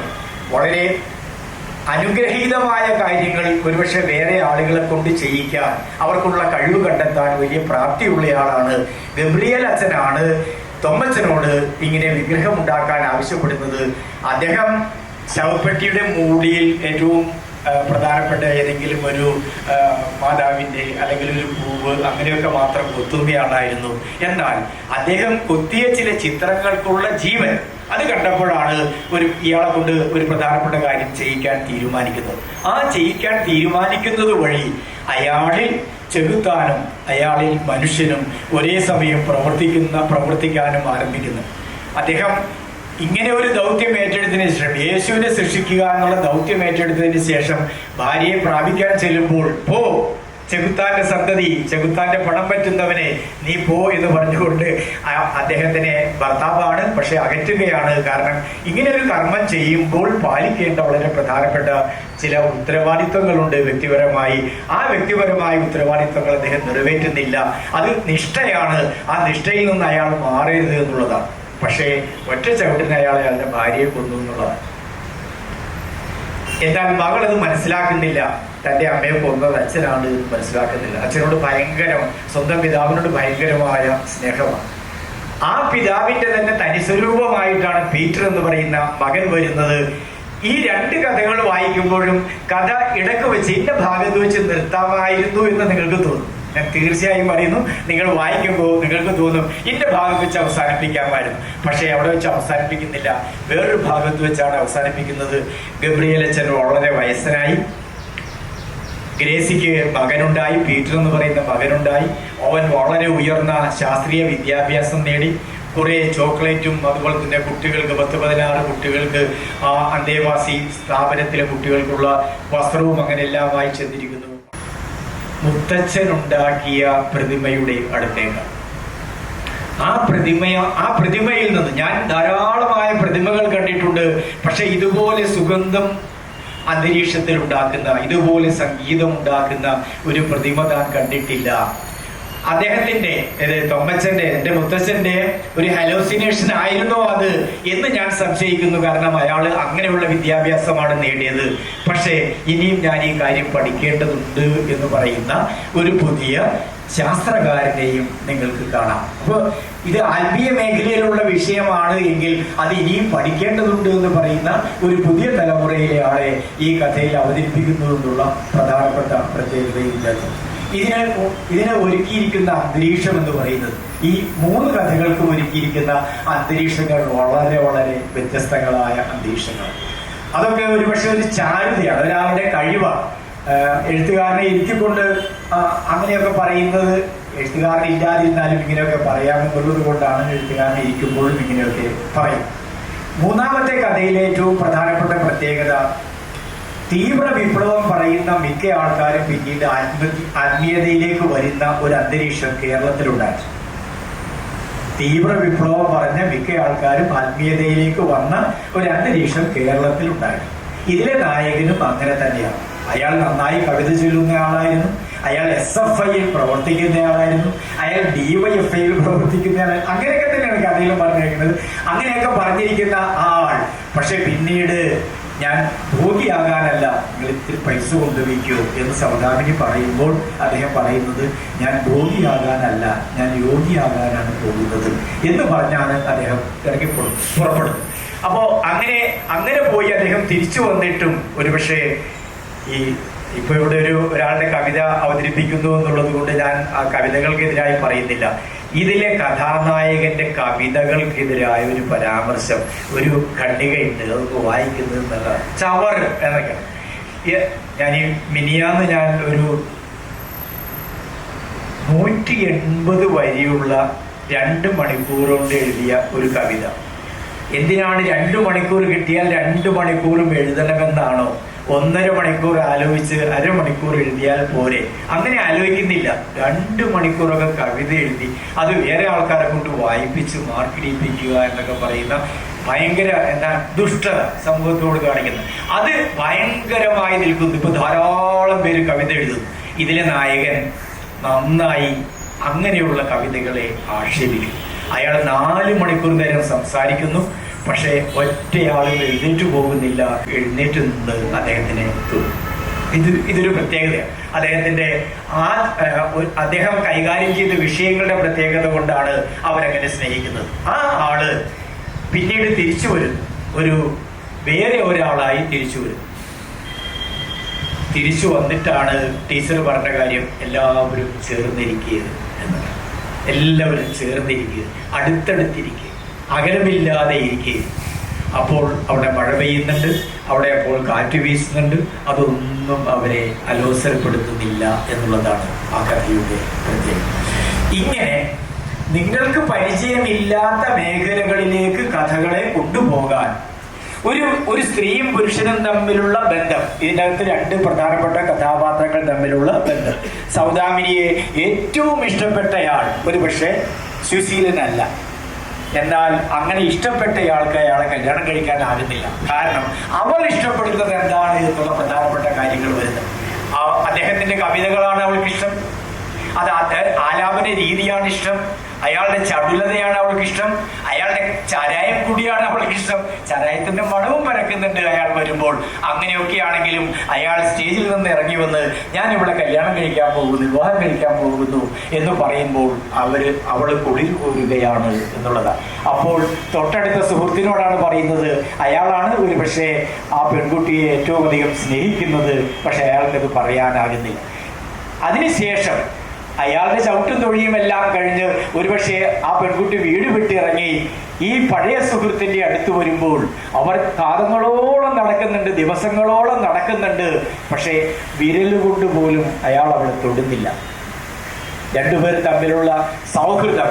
വളരെ അനുഗ്രഹീതമായ കാര്യങ്ങൾ ഒരുപക്ഷെ വേറെ ആളുകളെ കൊണ്ട് ചെയ്യിക്കാൻ, അവർക്കുള്ള കഴിവ് കണ്ടെത്താൻ വലിയ പ്രാപ്തിയുള്ളയാളാണ്. ഗബ്രിയേൽ അച്ഛനാണ് തൊമ്മച്ചനോട് ഇങ്ങനെ വിഗ്രഹം ഉണ്ടാക്കാൻ ആവശ്യപ്പെടുന്നത്. അദ്ദേഹം ശവപ്പെട്ടിയുടെ മൂടിയിൽ ഏറ്റവും പ്രധാനപ്പെട്ട ഏതെങ്കിലും ഒരു മാതാവിൻ്റെ അല്ലെങ്കിൽ ഒരു പൂവ് അങ്ങനെയൊക്കെ മാത്രം കൊത്തുന്നയാളായിരുന്നു. എന്നാൽ അദ്ദേഹം കൊത്തിയ ചില ചിത്രങ്ങൾക്കുള്ള ജീവൻ അത് കണ്ടപ്പോഴാണ് ഇയാളെ കൊണ്ട് ഒരു പ്രധാനപ്പെട്ട കാര്യം ചെയ്യിക്കാൻ തീരുമാനിക്കുന്നത്. ആ ചെയ്യിക്കാൻ തീരുമാനിക്കുന്നത് വഴി അയാളിൽ ചെകുത്താനും അയാളിൽ മനുഷ്യനും ഒരേ സമയം പ്രവർത്തിക്കാനും ആരംഭിക്കുന്നു. അദ്ദേഹം ഇങ്ങനെ ഒരു ദൗത്യം ഏറ്റെടുത്തതിന് ശേഷം, യേശുവിനെ സൃഷ്ടിക്കുക എന്നുള്ള ദൗത്യം ഏറ്റെടുത്തതിന് ശേഷം ഭാര്യയെ പ്രാപിക്കാൻ ചെല്ലുമ്പോൾ, പോ ചെകുത്താന്റെ സന്തതി, ചെകുത്താന്റെ പണം പറ്റുന്നവനെ, നീ പോ എന്ന് പറഞ്ഞുകൊണ്ട് അദ്ദേഹത്തിനെ ഭർത്താവാണ് പക്ഷെ അകറ്റുകയാണ്. കാരണം ഇങ്ങനെ ഒരു കർമ്മം ചെയ്യുമ്പോൾ പാലിക്കേണ്ട വളരെ പ്രധാനപ്പെട്ട ചില ഉത്തരവാദിത്വങ്ങളുണ്ട് വ്യക്തിപരമായി. ആ വ്യക്തിപരമായ ഉത്തരവാദിത്വങ്ങൾ അദ്ദേഹം നിറവേറ്റുന്നില്ല. അത് നിഷ്ഠയാണ്. ആ നിഷ്ഠയിൽ നിന്ന് അയാൾ മാറരുത് എന്നുള്ളതാണ്. പക്ഷേ ഒറ്റ ചവിട്ടിന് അയാളുടെ ഭാര്യയെ കൊന്നു എന്നുള്ളതാണ്. എന്നാൽ മകൾ അത് മനസ്സിലാക്കുന്നില്ല. തൻ്റെ അമ്മയെ കൊന്നത് അച്ഛനാണ് എന്ന് മനസ്സിലാക്കുന്നില്ല. അച്ഛനോട് സ്വന്തം പിതാവിനോട് ഭയങ്കരമായ സ്നേഹമാണ്. ആ പിതാവിന്റെ തന്നെ തനിസ്വരൂപമായിട്ടാണ് പീറ്റർ എന്ന് പറയുന്ന മകൻ വരുന്നത്. ഈ രണ്ട് കഥകൾ വായിക്കുമ്പോഴും കഥ ഇടക്ക് വെച്ച് ഇന്ന ഭാഗത്ത് വെച്ച് നിർത്താമായിരുന്നു എന്ന് നിങ്ങൾക്ക് തോന്നും. ഞാൻ തീർച്ചയായും പറയുന്നു, നിങ്ങൾ വായിക്കുമ്പോൾ നിങ്ങൾക്ക് തോന്നും ഇന്ന ഭാഗത്ത് വെച്ച് അവസാനിപ്പിക്കാമായിരുന്നു. പക്ഷേ അവിടെ വെച്ച് അവസാനിപ്പിക്കുന്നില്ല, വേറൊരു ഭാഗത്ത് വെച്ചാണ് അവസാനിപ്പിക്കുന്നത്. ഗബ്രിയേൽ അച്ഛൻ വളരെ വയസ്സനായി. ഗ്രേസിക്ക് മകനുണ്ടായി, പീറ്റർ എന്ന് പറയുന്ന മകനുണ്ടായി. അവൻ വളരെ ഉയർന്ന ശാസ്ത്രീയ വിദ്യാഭ്യാസം നേടി. കുറെ ചോക്ലേറ്റും അതുപോലെ തന്നെ കുട്ടികൾക്ക് 10-16 കുട്ടികൾക്ക് ആ അന്തേവാസി സ്ഥാപനത്തിലെ കുട്ടികൾക്കുള്ള വസ്ത്രവും അങ്ങനെ എല്ലാമായി ചെന്നിരിക്കുന്നു. മുത്തച്ഛൻ ഉണ്ടാക്കിയ പ്രതിമയുടെ അടുത്തേക്ക് ആ പ്രതിമയിൽ നിന്ന് ഞാൻ ധാരാളമായ പ്രതിമകൾ കണ്ടിട്ടുണ്ട്. പക്ഷെ ഇതുപോലെ സുഗന്ധം അന്തരീക്ഷത്തിൽ ഉണ്ടാക്കുന്ന, ഇതുപോലെ സംഗീതം ഉണ്ടാക്കുന്ന ഒരു പ്രതിമ താൻ കണ്ടിട്ടില്ല. അദ്ദേഹത്തിന്റെ തൊമ്മച്ചന്റെ, എന്റെ മുത്തച്ഛന്റെ ഒരു ഹലോസിനേഷൻ ആയിരുന്നോ അത് എന്ന് ഞാൻ സംശയിക്കുന്നു. കാരണം അയാൾ അങ്ങനെയുള്ള വിദ്യാഭ്യാസമാണ് നേടിയത്. പക്ഷേ ഇനിയും ഞാൻ ഈ കാര്യം പഠിക്കേണ്ടതുണ്ട് എന്ന് പറയുന്ന ഒരു പുതിയ ശാസ്ത്രകാരനെയും നിങ്ങൾക്ക് കാണാം. അപ്പോൾ ഇത് ആത്മീയ മേഖലയിലുള്ള വിഷയമാണ് എങ്കിൽ അത് ഇനിയും പഠിക്കേണ്ടതുണ്ട് എന്ന് പറയുന്ന ഒരു പുതിയ തലമുറയിലെ ആളെ ഈ കഥയിൽ അവതരിപ്പിക്കുന്നു എന്നുള്ള പ്രധാനപ്പെട്ട പ്രത്യേകതയില്ല. ഇതിനെ ഒരുക്കിയിരിക്കുന്ന അന്തരീക്ഷം എന്ന് പറയുന്നത്, ഈ 3 കഥകൾക്കും ഒരുക്കിയിരിക്കുന്ന അന്തരീക്ഷങ്ങൾ വളരെ വളരെ വ്യത്യസ്തങ്ങളായ അന്തരീക്ഷങ്ങൾ. അതൊക്കെ ഒരുപക്ഷെ ഒരു ചാരുതയാണ്, ഒരാളുടെ കഴിവാണ്. എഴുത്തുകാരനെ ഇരുത്തിക്കൊണ്ട് അങ്ങനെയൊക്കെ പറയുന്നത് എഴുത്തുകാരൻ ഇല്ലാതിരുന്നാലും ഇങ്ങനെയൊക്കെ പറയാമെന്നുള്ളത് കൊണ്ടാണ് എഴുത്തുകാരനെ ഇരിക്കുമ്പോഴും ഇങ്ങനെയൊക്കെ പറയും. 3ാമത്തെ കഥയിലെ ഏറ്റവും പ്രധാനപ്പെട്ട പ്രത്യേകത, തീവ്ര വിപ്ലവം പറയുന്ന മിക്ക ആൾക്കാരും പിന്നീട് ആത്മീയതയിലേക്ക് വരുന്ന ഒരു അന്തരീക്ഷം കേരളത്തിലുണ്ടായി. തീവ്ര വിപ്ലവം പറഞ്ഞ മിക്ക ആൾക്കാരും ആത്മീയതയിലേക്ക് വന്ന ഒരു അന്തരീക്ഷം കേരളത്തിലുണ്ടായി. ഇതിലെ നായകനും അങ്ങനെ തന്നെയാണ്. അയാൾ നന്നായി കവിത ചൊല്ലുന്ന ആളായിരുന്നു, അയാൾ SFIയിൽ പ്രവർത്തിക്കുന്നയാളായിരുന്നു, അയാൾ DYFIയിൽ പ്രവർത്തിക്കുന്നയാൾ. അങ്ങനെയൊക്കെ തന്നെയാണ് കഥയിലും പറഞ്ഞിരിക്കുന്നത്. അങ്ങനെയൊക്കെ പറഞ്ഞിരിക്കുന്ന ആൾ പക്ഷെ പിന്നീട് ഞാൻ ഭോഗിയാകാനല്ല, നിങ്ങൾ ഇത്തിരി പൈസ കൊണ്ടുവയ്ക്കൂ എന്ന് സൗദാമിനി പറയുമ്പോൾ അദ്ദേഹം പറയുന്നത് ഞാൻ ഭോഗിയാകാനല്ല, ഞാൻ യോഗിയാകാനാണ് പോകുന്നത് എന്ന് പറഞ്ഞാണ് അദ്ദേഹം ഇറങ്ങി പുറപ്പെടുന്നത്. അപ്പോ അങ്ങനെ പോയി അദ്ദേഹം തിരിച്ചു വന്നിട്ടും ഒരുപക്ഷെ ഇപ്പൊ ഇവിടെ ഒരാളുടെ കവിത അവതരിപ്പിക്കുന്നു എന്നുള്ളത് കൊണ്ട് ഞാൻ ആ കവിതകൾക്കെതിരായി പറയുന്നില്ല. ഇതിലെ കഥാനായകന്റെ കവിതകൾക്കെതിരായ ഒരു പരാമർശം, ഒരു ഖണ്ഡികയുണ്ട്, അതൊക്കെ വായിക്കുന്നത് നല്ല ചവർ എന്നൊക്കെ. ഞാൻ ഈ മിനിയാന്ന് ഞാൻ ഒരു 180 വരിയുള്ള 2 മണിക്കൂർ കൊണ്ട് എഴുതിയ ഒരു കവിത. എന്തിനാണ് 2 മണിക്കൂർ കിട്ടിയാൽ 2 മണിക്കൂറും എഴുതണമെന്നാണോ? 1.5 മണിക്കൂർ ആലോചിച്ച് അരമണിക്കൂർ എഴുതിയാൽ പോരെ? അങ്ങനെ ആലോചിക്കുന്നില്ല. 2 മണിക്കൂറൊക്കെ കവിത എഴുതി അത് വേറെ ആൾക്കാരെ കൊണ്ട് വായിപ്പിച്ച് മാർക്കിടിപ്പിക്കുക എന്നൊക്കെ പറയുന്ന ഭയങ്കര ദുഷ്ടത സമൂഹത്തോട് കാണിക്കുന്നത്, അത് ഭയങ്കരമായി നിൽക്കുന്നു. ഇപ്പൊ ധാരാളം പേര് കവിത എഴുതുന്നു. ഇതിലെ നായകൻ നന്നായി അങ്ങനെയുള്ള കവിതകളെ ആക്ഷേപിക്കും. അയാൾ 4 മണിക്കൂർ നേരം സംസാരിക്കുന്നു, പക്ഷെ ഒറ്റയാളും എഴുന്നേറ്റ് പോകുന്നില്ല. എഴുന്നേറ്റ് നിന്ന് അദ്ദേഹത്തിനെ ഇതൊരു പ്രത്യേകതയാണ്. അദ്ദേഹം കൈകാര്യം ചെയ്ത വിഷയങ്ങളുടെ പ്രത്യേകത കൊണ്ടാണ് അവരങ്ങനെ സ്നേഹിക്കുന്നത്. ആ ആള് പിന്നീട് തിരിച്ചു വരും, വേറെ ഒരാളായി തിരിച്ചു വരും. തിരിച്ചു വന്നിട്ടാണ് ടീച്ചർ പറഞ്ഞ കാര്യം, എല്ലാവരും ചേർന്നിരിക്കുക എന്നതാണ്. എല്ലാവരും ചേർന്നിരിക്കുക, അടുത്തടുത്തിരിക്കുക, അകലമില്ലാതെ ഇരിക്കുക. അപ്പോൾ അവിടെ മഴ പെയ്യുന്നുണ്ട്, അവിടെ അപ്പോൾ കാറ്റ് വീശുന്നുണ്ട്. അതൊന്നും അവരെ അലോസരപ്പെടുത്തുന്നില്ല എന്നുള്ളതാണ് ആ കഥയുടെ പ്രത്യേകത. ഇങ്ങനെ നിങ്ങൾക്ക് പരിചയമില്ലാത്ത മേഖലകളിലേക്ക് കഥകളെ കൊണ്ടുപോകാൻ ഒരു സ്ത്രീയും പുരുഷനും തമ്മിലുള്ള ബന്ധം, ഇതിനകത്ത് 2 പ്രധാനപ്പെട്ട കഥാപാത്രങ്ങൾ തമ്മിലുള്ള ബന്ധം. സൗദാമിനിയെ ഏറ്റവും ഇഷ്ടപ്പെട്ടയാൾ ഒരുപക്ഷെ സുശീലനല്ല. എന്നാൽ അങ്ങനെ ഇഷ്ടപ്പെട്ടയാൾക്ക് അയാളെ കല്യാണം കഴിക്കാനാകുന്നില്ല. കാരണം അവൾ ഇഷ്ടപ്പെടുന്നത് എന്താണ് എന്നുള്ള പ്രധാനപ്പെട്ട കാര്യങ്ങൾ വരുന്നത്. അദ്ദേഹത്തിന്റെ കവിതകളാണ് അവൾക്ക് ഇഷ്ടം, അത് ആലാപന രീതിയാണ് ഇഷ്ടം, അയാളുടെ ചടുലതയാണ് അവൾക്ക് ഇഷ്ടം, അയാളുടെ ചരായം കൂടിയാണ് അവൾക്ക് ഇഷ്ടം. ചരായത്തിന്റെ മണവും പരക്കുന്നുണ്ട് അയാൾ വരുമ്പോൾ. അങ്ങനെയൊക്കെ ആണെങ്കിലും അയാൾ സ്റ്റേജിൽ നിന്ന് ഇറങ്ങി വന്ന് ഞാൻ ഇവിടെ കല്യാണം കഴിക്കാൻ പോകുന്നു, വിവാഹം കഴിക്കാൻ പോകുന്നു എന്ന് പറയുമ്പോൾ അവൾ കുളിർ കോരുകയാണ് എന്നുള്ളതാണ്. അപ്പോൾ തൊട്ടടുത്ത സുഹൃത്തിനോടാണ് പറയുന്നത്, അയാളാണ് ഒരു പക്ഷേ ആ പെൺകുട്ടിയെ ഏറ്റവും അധികം സ്നേഹിക്കുന്നത്, പക്ഷെ അയാൾക്കത് പറയാനാകുന്നില്ല. അതിനുശേഷം അയാളുടെ ചവിട്ടും തൊഴിയും എല്ലാം കഴിഞ്ഞ് ഒരുപക്ഷെ ആ പെൺകുട്ടി വീട് വിട്ടിറങ്ങി ഈ പഴയ സുഹൃത്തിന്റെ അടുത്ത് വരുമ്പോൾ അവർ കാലങ്ങളോളം നടക്കുന്നുണ്ട്, ദിവസങ്ങളോളം നടക്കുന്നുണ്ട്. പക്ഷേ വിരലുകൊണ്ട് പോലും അയാൾ അവളെ തൊടുന്നില്ല. രണ്ടുപേർ തമ്മിലുള്ള സൗഹൃദം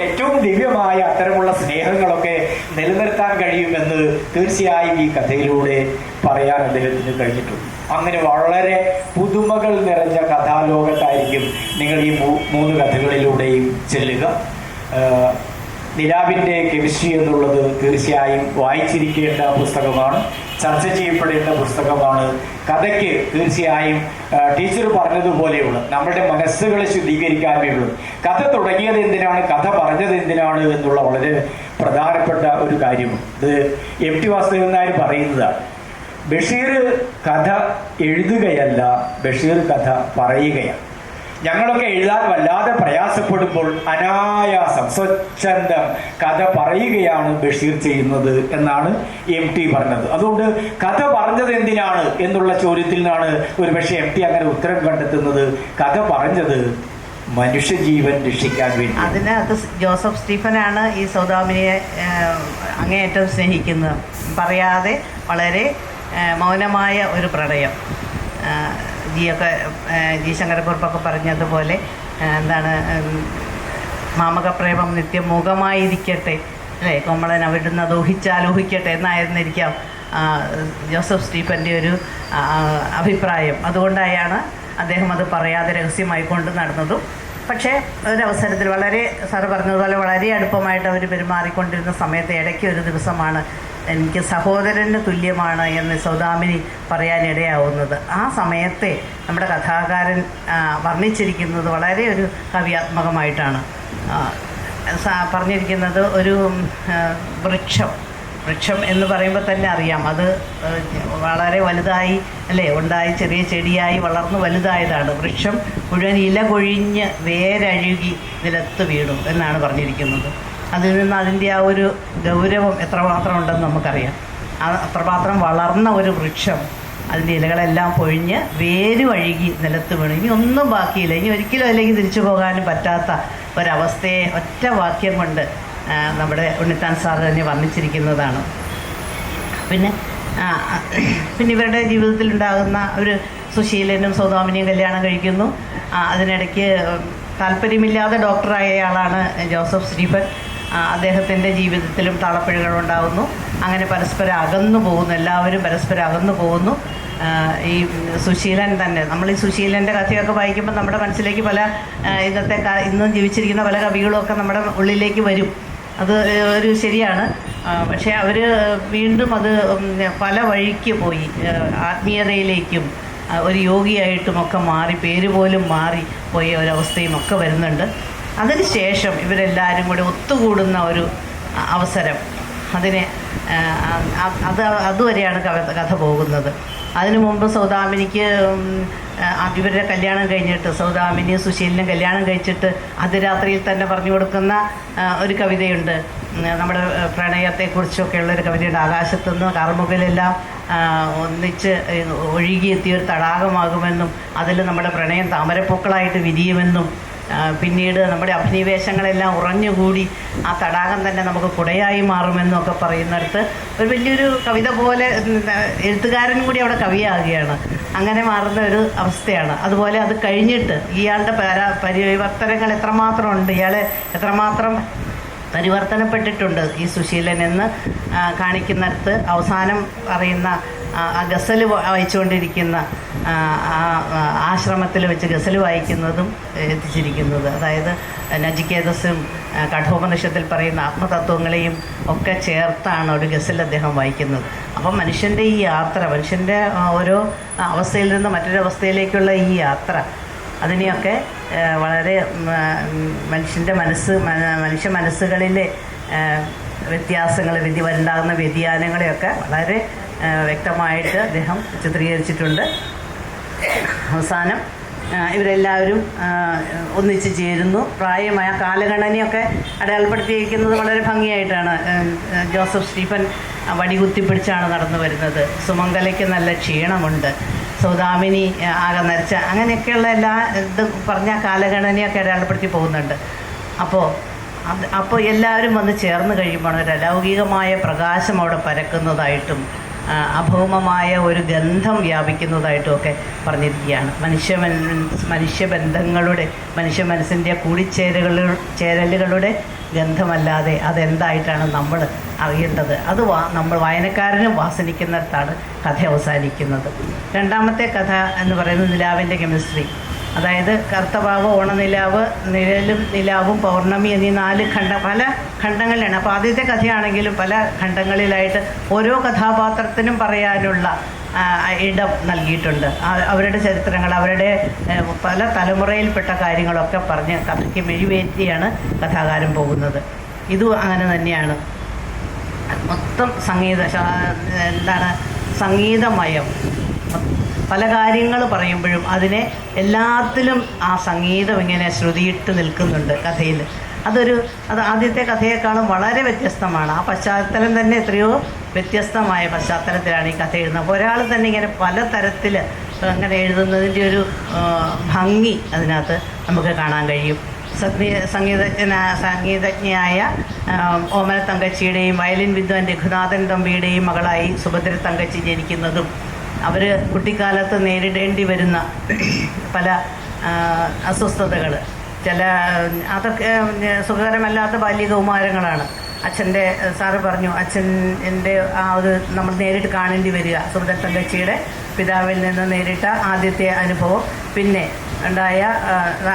ഏറ്റവും ദിവ്യമായ അത്തരമുള്ള സ്നേഹങ്ങളൊക്കെ നിലനിർത്താൻ കഴിയുമെന്ന് തീർച്ചയായും ഈ കഥയിലൂടെ പറയാൻ അദ്ദേഹത്തിന് കഴിഞ്ഞിട്ടുണ്ട്. അങ്ങനെ വളരെ പുതുമകൾ നിറഞ്ഞ കഥാലോകത്തായിരിക്കും നിങ്ങൾ ഈ 3 കഥകളിലൂടെയും ചെല്ലുക. നിലാവിൻ്റെ കെമിസ്ട്രി എന്നുള്ളത് തീർച്ചയായും വായിച്ചിരിക്കേണ്ട പുസ്തകമാണ്, ചർച്ച ചെയ്യപ്പെടേണ്ട പുസ്തകമാണ്. കഥയ്ക്ക് തീർച്ചയായും ടീച്ചർ പറഞ്ഞതുപോലെയുള്ള നമ്മുടെ മനസ്സുകളെ ശുദ്ധീകരിക്കാൻ വേണ്ടിയുള്ളത്. കഥ തുടങ്ങിയത് എന്തിനാണ്, കഥ പറഞ്ഞത് എന്തിനാണ് എന്നുള്ള വളരെ പ്രധാനപ്പെട്ട ഒരു കാര്യമാണ്. ഇത് MT വാസുദേവൻ നായർ പറയുന്നതാണ്. ബഷീർ കഥ എഴുതുകയല്ല, ബഷീർ കഥ പറയുകയാണ്. ഞങ്ങളൊക്കെ എഴുതാൻ വല്ലാതെ പ്രയാസപ്പെടുമ്പോൾ അനായാസം സ്വച്ഛന്തം കഥ പറയുകയാണ് ബഷീർ ചെയ്യുന്നത് എന്നാണ് MT പറഞ്ഞത്. അതുകൊണ്ട് കഥ പറഞ്ഞത് എന്തിനാണ് എന്നുള്ള ചോദ്യത്തിൽ നിന്നാണ് ഒരുപക്ഷെ MT അങ്ങനെ ഉത്തരം കണ്ടെത്തുന്നത്. കഥ പറഞ്ഞത് മനുഷ്യജീവൻ രക്ഷിക്കാൻ വേണ്ടി. അതിനകത്ത് ജോസഫ് സ്റ്റീഫനാണ് ഈ സൗദാമിനിയെ അങ്ങേയറ്റം സ്നേഹിക്കുന്നത്. പറയാതെ വളരെ മൗനമായ ഒരു പ്രണയം. ജി ശങ്കരക്കുറുപ്പൊക്കെ പറഞ്ഞതുപോലെ എന്താണ്, മാമകപ്രേമം നിത്യം മുഖമായിരിക്കട്ടെ അല്ലേ, കോമളൻ അവിടുന്ന് അത് ഊഹിച്ചാലോഹിക്കട്ടെ എന്നായിരുന്നിരിക്കാം ജോസഫ് സ്റ്റീഫൻ്റെ ഒരു അഭിപ്രായം. അതുകൊണ്ടായാണ് അദ്ദേഹം അത് പറയാതെ രഹസ്യമായി കൊണ്ട് നടന്നതും. പക്ഷേ ഒരവസരത്തിൽ വളരെ സാറ് പറഞ്ഞതുപോലെ വളരെ അടുപ്പമായിട്ട് അവർ പെരുമാറിക്കൊണ്ടിരുന്ന സമയത്ത് ഇടയ്ക്ക് ഒരു ദിവസമാണ് എനിക്ക് സഹോദരന് തുല്യമാണ് എന്ന് സൗദാമിനി പറയാനിടയാവുന്നത്. ആ സമയത്തെ നമ്മുടെ കഥാകാരൻ വർണ്ണിച്ചിരിക്കുന്നത് വളരെ ഒരു കവ്യാത്മകമായിട്ടാണ് പറഞ്ഞിരിക്കുന്നത്. ഒരു വൃക്ഷം എന്ന് പറയുമ്പോൾ തന്നെ അറിയാം, അത് വളരെ വലുതായി അല്ലേ ഉണ്ടായി, ചെറിയ ചെടിയായി വളർന്ന് വലുതായതാണ്. വൃക്ഷം മുഴുവൻ ഇല കൊഴിഞ്ഞ് വേരഴുകി നിലത്ത് വീണു എന്നാണ് പറഞ്ഞിരിക്കുന്നത്. അതിൽ നിന്ന് അതിൻ്റെ ആ ഒരു ഗൗരവം എത്രമാത്രം ഉണ്ടെന്ന് നമുക്കറിയാം. അത്രമാത്രം വളർന്ന ഒരു വൃക്ഷം അതിൻ്റെ ഇലകളെല്ലാം പൊഴിഞ്ഞ് വേര് വഴുകി നിലത്ത് വീണു. ഇനി ഒന്നും ബാക്കിയില്ല, ഇനി ഒരിക്കലും അല്ലെങ്കിൽ തിരിച്ചു പോകാനും പറ്റാത്ത ഒരവസ്ഥയെ ഒറ്റ വാക്യം കൊണ്ട് നമ്മുടെ ഉണ്ണിത്താൻ സാർ തന്നെ വർണ്ണിച്ചിരിക്കുന്നതാണ്. പിന്നെ ഇവരുടെ ജീവിതത്തിലുണ്ടാകുന്ന ഒരു സുശീലനും സൗദാമിനിയും കല്യാണം കഴിക്കുന്നു. അതിനിടയ്ക്ക് താല്പര്യമില്ലാതെ ഡോക്ടറായ ആളാണ് ജോസഫ് സ്റ്റീഫൻ. അദ്ദേഹത്തിൻ്റെ ജീവിതത്തിലും താളപ്പിഴകളുണ്ടാകുന്നു. അങ്ങനെ പരസ്പരം അകന്നു പോകുന്നു, എല്ലാവരും പരസ്പരം അകന്നു പോകുന്നു. ഈ സുശീലൻ തന്നെ, നമ്മൾ ഈ സുശീലൻ്റെ കഥയൊക്കെ വായിക്കുമ്പോൾ നമ്മുടെ മനസ്സിലേക്ക് പല ഇന്നും ജീവിച്ചിരിക്കുന്ന പല കവികളുമൊക്കെ നമ്മുടെ ഉള്ളിലേക്ക് വരും. അത് ഒരു ശരിയാണ്. പക്ഷേ അവർ വീണ്ടും അത് പല വഴിക്ക് പോയി, ആത്മീയതയിലേക്കും ഒരു യോഗിയായിട്ടുമൊക്കെ മാറി, പേര് പോലും മാറി പോയ ഒരവസ്ഥയും ഒക്കെ വരുന്നുണ്ട്. അതിനുശേഷം ഇവരെല്ലാവരും കൂടി ഒത്തുകൂടുന്ന ഒരു അവസരം, അതുവരെയാണ് കഥ പോകുന്നത്. അതിനു മുമ്പ് സൗദാമിനിക്ക് ഇവരുടെ കല്യാണം കഴിഞ്ഞിട്ട്, സൗദാമിനിയും സുശീലിനും കല്യാണം കഴിച്ചിട്ട് അതിരാത്രിയിൽ തന്നെ പറഞ്ഞു കൊടുക്കുന്ന ഒരു കവിതയുണ്ട്. നമ്മുടെ പ്രണയത്തെക്കുറിച്ചൊക്കെയുള്ളൊരു കവിതയുണ്ട്. ആകാശത്തുനിന്ന് കാർമുകിലെല്ലാം ഒന്നിച്ച് ഒഴുകിയെത്തിയൊരു തടാകമാകുമെന്നും അതിൽ നമ്മുടെ പ്രണയം താമരപ്പൂക്കളായിട്ട് വിരിയുമെന്നും പിന്നീട് നമ്മുടെ അഭിനിവേശങ്ങളെല്ലാം ഉറഞ്ഞുകൂടി ആ തടാകം തന്നെ നമുക്ക് കുടയായി മാറുമെന്നൊക്കെ പറയുന്നിടത്ത് ഒരു വലിയൊരു കവിത പോലെ എഴുത്തുകാരൻ കൂടി അവിടെ കവിയാകുകയാണ്. അങ്ങനെ മാറുന്ന ഒരു അവസ്ഥയാണ്. അതുപോലെ അത് കഴിഞ്ഞിട്ട് ഇയാളുടെ പരിവർത്തനങ്ങൾ എത്രമാത്രം ഉണ്ട്, ഇയാളെ എത്രമാത്രം പരിവർത്തനപ്പെട്ടിട്ടുണ്ട് ഈ സുശീലൻ എന്ന് കാണിക്കുന്നിടത്ത് അവസാനം പറയുന്ന ആ ഗസൽ വായിച്ചുകൊണ്ടിരിക്കുന്ന ആശ്രമത്തിൽ വെച്ച് ഗസൽ വായിക്കുന്നതും എത്തിച്ചിരിക്കുന്നത്. അതായത് നചികേതസും കഠോപനിഷത്തിൽ പറയുന്ന ആത്മതത്വങ്ങളെയും ഒക്കെ ചേർത്താണ് ഒരു ഗസൽ അദ്ദേഹം വായിക്കുന്നത്. അപ്പം മനുഷ്യൻ്റെ ഈ യാത്ര, മനുഷ്യൻ്റെ ഓരോ അവസ്ഥയിൽ നിന്ന് മറ്റൊരവസ്ഥയിലേക്കുള്ള ഈ യാത്ര, അതിനെയൊക്കെ വളരെ മനുഷ്യ മനസ്സുകളിലെ വ്യത്യാസങ്ങൾ, ഉണ്ടാകുന്ന വ്യതിയാനങ്ങളെയൊക്കെ വളരെ വ്യക്തമായിട്ട് അദ്ദേഹം ചിത്രീകരിച്ചിട്ടുണ്ട്. അവസാനം ഇവരെല്ലാവരും ഒന്നിച്ച് ചേരുന്നു. പ്രായമായ കാലഗണനയൊക്കെ അടയാളപ്പെടുത്തിയിരിക്കുന്നത് വളരെ ഭംഗിയായിട്ടാണ്. ജോസഫ് സ്റ്റീഫൻ വടികുത്തിപ്പിടിച്ചാണ് നടന്നു വരുന്നത്. സുമംഗലയ്ക്ക് നല്ല ക്ഷീണമുണ്ട്, സൗദാമിനി ആകെ നരച്ച, അങ്ങനെയൊക്കെയുള്ള എല്ലാ ഇത് പറഞ്ഞ കാലഗണനയൊക്കെ അടയാളപ്പെടുത്തി പോകുന്നുണ്ട്. അപ്പോൾ എല്ലാവരും വന്ന് ചേർന്ന് കഴിയുമ്പോൾ ഒരു അലൗകികമായ പ്രകാശം അവിടെ പരക്കുന്നതായിട്ടും അഭൗമമായ ഒരു ഗന്ധം വ്യാപിക്കുന്നതായിട്ടുമൊക്കെ പറഞ്ഞിരിക്കുകയാണ്. മനുഷ്യബന്ധങ്ങളുടെ, മനുഷ്യ മനസ്സിൻ്റെ ചേരലുകളുടെ ഗന്ധമല്ലാതെ അതെന്തായിട്ടാണ് നമ്മൾ അറിയേണ്ടത്. അത് നമ്മൾ വായനക്കാരനും വാസനിക്കുന്നിടത്താണ് കഥ അവസാനിക്കുന്നത്. രണ്ടാമത്തെ കഥ എന്ന് പറയുന്നത് നിലാവിൻ്റെ കെമിസ്ട്രി. അതായത് കർത്തവാവ്, ഓണനിലാവ്, നിഴലും നിലാവും, പൗർണമി എന്നീ പല ഖണ്ഡങ്ങളിലാണ്. അപ്പോൾ ആദ്യത്തെ കഥയാണെങ്കിലും പല ഖണ്ഡങ്ങളിലായിട്ട് ഓരോ കഥാപാത്രത്തിനും പറയാനുള്ള ഇടം നൽകിയിട്ടുണ്ട്. അവരുടെ ചരിത്രങ്ങൾ, അവരുടെ പല തലമുറയിൽപ്പെട്ട കാര്യങ്ങളൊക്കെ പറഞ്ഞ് കഥയ്ക്ക് മെഴിവേറ്റിയാണ് കഥാകാരൻ പോകുന്നത്. ഇതും അങ്ങനെ തന്നെയാണ്. മൊത്തം സംഗീതമയം, പല കാര്യങ്ങൾ പറയുമ്പോഴും അതിനെ എല്ലാത്തിലും ആ സംഗീതം ഇങ്ങനെ ശ്രുതിയിട്ട് നിൽക്കുന്നുണ്ട് കഥയിൽ. അത് ആദ്യത്തെ കഥയെക്കാളും വളരെ വ്യത്യസ്തമാണ്. ആ പശ്ചാത്തലം തന്നെ എത്രയോ വ്യത്യസ്തമായ പശ്ചാത്തലത്തിലാണ് ഈ കഥ എഴുതുന്നത്. അപ്പോൾ ഒരാൾ തന്നെ ഇങ്ങനെ പല തരത്തിൽ അങ്ങനെ എഴുതുന്നതിൻ്റെ ഒരു ഭംഗി അതിനകത്ത് നമുക്ക് കാണാൻ കഴിയും. സംഗീതജ്ഞയായ ഓമന തങ്കച്ചിയുടെയും വയലിൻ വിദ്വാൻ രഘുനാഥൻ തമ്പിയുടെയും മകളായി സുഭദ്ര തങ്കച്ചി ജനിക്കുന്നതും അവർ കുട്ടിക്കാലത്ത് നേരിടേണ്ടി വരുന്ന പല അസ്വസ്ഥതകൾ, അതൊക്കെ സുഖകരമല്ലാത്ത ബാല്യകൗമാരങ്ങളാണ്. അച്ഛൻ്റെ സാറ് പറഞ്ഞു, അച്ഛൻ്റെ ആ ഒരു നമ്മൾ നേരിട്ട് കാണേണ്ടി വരിക, സുഭദ്ര തങ്കച്ചിയുടെ പിതാവിൽ നിന്ന് നേരിട്ട ആദ്യത്തെ അനുഭവം. പിന്നെ ഉണ്ടായ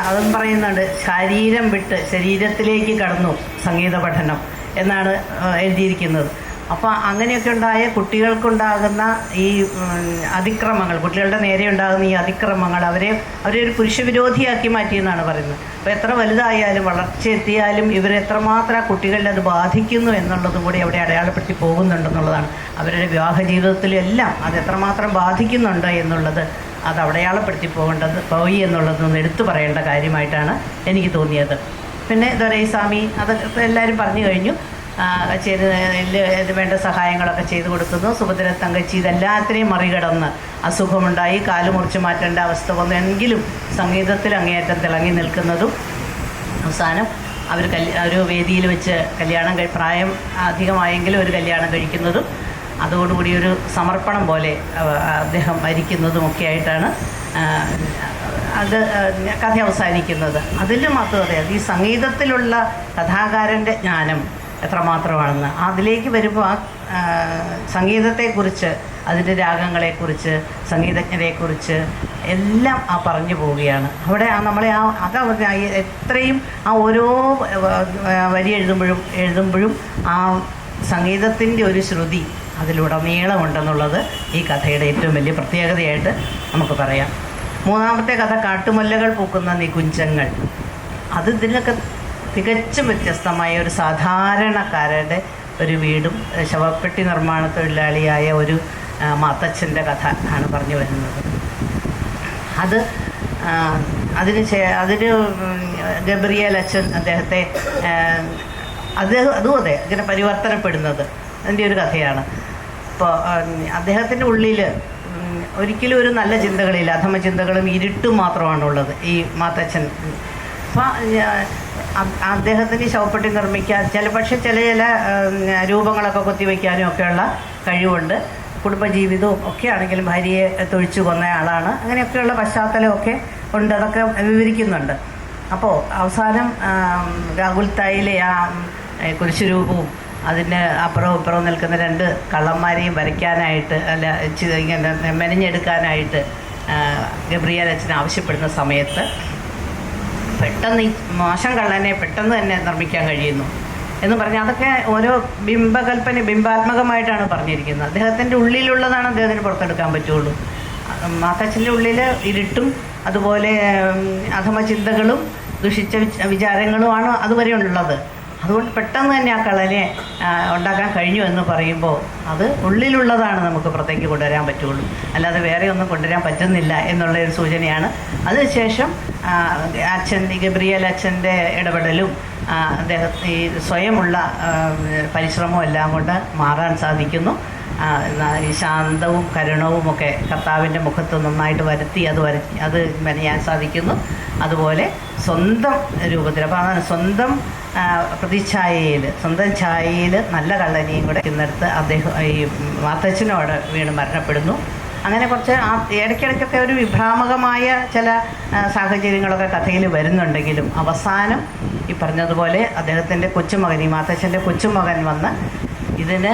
അതും പറയുന്നുണ്ട്, ശരീരം വിട്ട് ശരീരത്തിലേക്ക് കടന്നു സംഗീത പഠനം എന്നാണ് എഴുതിയിരിക്കുന്നത്. അപ്പോൾ അങ്ങനെയൊക്കെ ഉണ്ടായ കുട്ടികൾക്കുണ്ടാകുന്ന ഈ അതിക്രമങ്ങൾ, കുട്ടികളുടെ നേരെ ഉണ്ടാകുന്ന ഈ അതിക്രമങ്ങൾ അവരെ ഒരു പുരുഷവിരോധിയാക്കി മാറ്റിയെന്നാണ് പറയുന്നത്. അപ്പോൾ എത്ര വലുതായാലും വളർച്ചയെത്തിയാലും ഇവരെത്രമാത്രം കുട്ടികളിൽ അത് ബാധിക്കുന്നു എന്നുള്ളതും കൂടി അവിടെ അടയാളപ്പെടുത്തി പോകുന്നുണ്ടെന്നുള്ളതാണ്. അവരുടെ വിവാഹ ജീവിതത്തിലെല്ലാം അത് എത്രമാത്രം ബാധിക്കുന്നുണ്ട് എന്നുള്ളത് അത് അടയാളപ്പെടുത്തി പോയി എന്നുള്ളതൊന്ന് എടുത്തു പറയേണ്ട കാര്യമായിട്ടാണ് എനിക്ക് തോന്നിയത്. പിന്നെ ദൊരൈസ്വാമി അതൊക്കെ എല്ലാവരും പറഞ്ഞു കഴിഞ്ഞു. വേണ്ട സഹായങ്ങളൊക്കെ ചെയ്തു കൊടുക്കുന്നു. സുഭദ്ര തങ്കച്ചി ഇതെല്ലാത്തിനെയും മറികടന്ന് അസുഖമുണ്ടായി കാല് മുറിച്ച് മാറ്റേണ്ട അവസ്ഥ വന്നെങ്കിലും സംഗീതത്തിൽ അങ്ങേയറ്റം തിളങ്ങി നിൽക്കുന്നതും അവസാനം ഒരു വേദിയിൽ വെച്ച് പ്രായം അധികമായെങ്കിലും ഒരു കല്യാണം കഴിക്കുന്നതും അതോടുകൂടി ഒരു സമർപ്പണം പോലെ അദ്ദേഹം മരിക്കുന്നതുമൊക്കെ ആയിട്ടാണ് അത് കഥ അവസാനിക്കുന്നത്. അതിലും മാത്രമേ ഈ സംഗീതത്തിലുള്ള കഥാകാരൻ്റെ ജ്ഞാനം എത്രമാത്രമാണെന്ന് അതിലേക്ക് വരുമ്പോൾ ആ സംഗീതത്തെക്കുറിച്ച്, അതിൻ്റെ രാഗങ്ങളെക്കുറിച്ച്, സംഗീതജ്ഞരെക്കുറിച്ച് എല്ലാം പറഞ്ഞു പോവുകയാണ്. അവിടെ നമ്മളെ എത്രയും ആ ഓരോ വരി എഴുതുമ്പോഴും ആ സംഗീതത്തിൻ്റെ ഒരു ശ്രുതി അതിലുടനീളമുണ്ടെന്നുള്ളത് ഈ കഥയുടെ ഏറ്റവും വലിയ പ്രത്യേകതയായിട്ട് നമുക്ക് പറയാം. മൂന്നാമത്തെ കഥ കാട്ടുമല്ലകൾ പൂക്കുന്ന നികുഞ്ചങ്ങൾ. അത് ഇതിനൊക്കെ തികച്ചും വ്യത്യസ്തമായ ഒരു സാധാരണക്കാരുടെ ഒരു വീടും ശവപ്പെട്ടി നിർമ്മാണ തൊഴിലാളിയായ ഒരു മാത്തച്ഛൻ്റെ കഥ ആണ് പറഞ്ഞു വരുന്നത്. അതിന് ഗബ്രിയേൽ അച്ഛൻ അദ്ദേഹത്തെ അതും അതെ ഇങ്ങനെ പരിവർത്തനപ്പെടുന്നത് അതിൻ്റെ ഒരു കഥയാണ്. ഇപ്പോൾ അദ്ദേഹത്തിൻ്റെ ഉള്ളിൽ ഒരിക്കലും ഒരു നല്ല ചിന്തകളില്ല, അധമ ചിന്തകളും ഇരുട്ടും മാത്രമാണുള്ളത് ഈ മാത്തച്ഛൻ. അപ്പം അദ്ദേഹത്തിന് ശവപ്പെട്ടി നിർമ്മിക്കാൻ ചില രൂപങ്ങളൊക്കെ കൊത്തിവെക്കാനും ഒക്കെയുള്ള കഴിവുണ്ട്. കുടുംബജീവിതവും ഒക്കെ ആണെങ്കിലും ഭാര്യയെ തൊഴിച്ചു കൊന്ന ആളാണ്. അങ്ങനെയൊക്കെയുള്ള പശ്ചാത്തലമൊക്കെ ഉണ്ട്, അതൊക്കെ വിവരിക്കുന്നുണ്ട്. അപ്പോൾ അവസാനം രാഹുൽ തായിലെ ആ കുരിശുരൂപവും അതിന് അപ്പുറവും ഇപ്പുറവും നിൽക്കുന്ന രണ്ട് കള്ളന്മാരെയും വരയ്ക്കാനായിട്ട് ഇങ്ങനെ മെനഞ്ഞെടുക്കാനായിട്ട് ഗബ്രിയേൽ അച്ഛൻ ആവശ്യപ്പെടുന്ന സമയത്ത് പെട്ടെന്ന് ഈ മോശം കള്ളനെ പെട്ടെന്ന് തന്നെ നിർമ്മിക്കാൻ കഴിയുന്നു എന്ന് പറഞ്ഞാൽ അതൊക്കെ ഓരോ ബിംബാത്മകമായിട്ടാണ് പറഞ്ഞിരിക്കുന്നത്. അദ്ദേഹത്തിൻ്റെ ഉള്ളിലുള്ളതാണ് അദ്ദേഹത്തിന് പുറത്തെടുക്കാൻ പറ്റുള്ളൂ. മാത്തച്ഛൻ്റെ ഉള്ളിൽ ഇരുട്ടും അതുപോലെ അധമ ചിന്തകളും ദുഷിച്ച വിചാരങ്ങളുമാണ് അതുവരെ ഉള്ളത്. അതുകൊണ്ട് പെട്ടെന്ന് തന്നെ ആ കള്ളനെ ഉണ്ടാക്കാൻ കഴിഞ്ഞു എന്ന് പറയുമ്പോൾ അത് ഉള്ളിലുള്ളതാണ് നമുക്ക് പുറത്തേക്ക് കൊണ്ടുവരാൻ പറ്റുള്ളൂ, അല്ലാതെ വേറെ ഒന്നും കൊണ്ടുവരാൻ പറ്റുന്നില്ല എന്നുള്ളൊരു സൂചനയാണ്. അതിനുശേഷം ഗബ്രിയേൽ അച്ഛൻ്റെ ഇടപെടലും അദ്ദേഹം ഈ സ്വയമുള്ള പരിശ്രമവും എല്ലാം കൊണ്ട് മാറാൻ സാധിക്കുന്നു. ഈ ശാന്തവും കരുണവും ഒക്കെ കർത്താവിൻ്റെ മുഖത്ത് നന്നായിട്ട് വരുത്തി അത് മെനയാൻ സാധിക്കുന്നു. അതുപോലെ സ്വന്തം രൂപത്തിൽ, അപ്പോൾ അതാണ് സ്വന്തം സ്വന്തം ഛായയിൽ നല്ല കള്ളനെയും കൂടെ ഇന്നെടുത്ത് അദ്ദേഹം ഈ മാത്തച്ഛനോട് വീണ് മരണപ്പെടുന്നു. അങ്ങനെ കുറച്ച് ഇടയ്ക്കിടയ്ക്കൊക്കെ ഒരു വിഭ്രാമകമായ ചില സാഹചര്യങ്ങളൊക്കെ കഥയിൽ വരുന്നുണ്ടെങ്കിലും അവസാനം ഈ പറഞ്ഞതുപോലെ അദ്ദേഹത്തിൻ്റെ കൊച്ചുമകൻ, ഈ മാത്തച്ഛൻ്റെ കൊച്ചുമകൻ വന്ന് ഇതിന്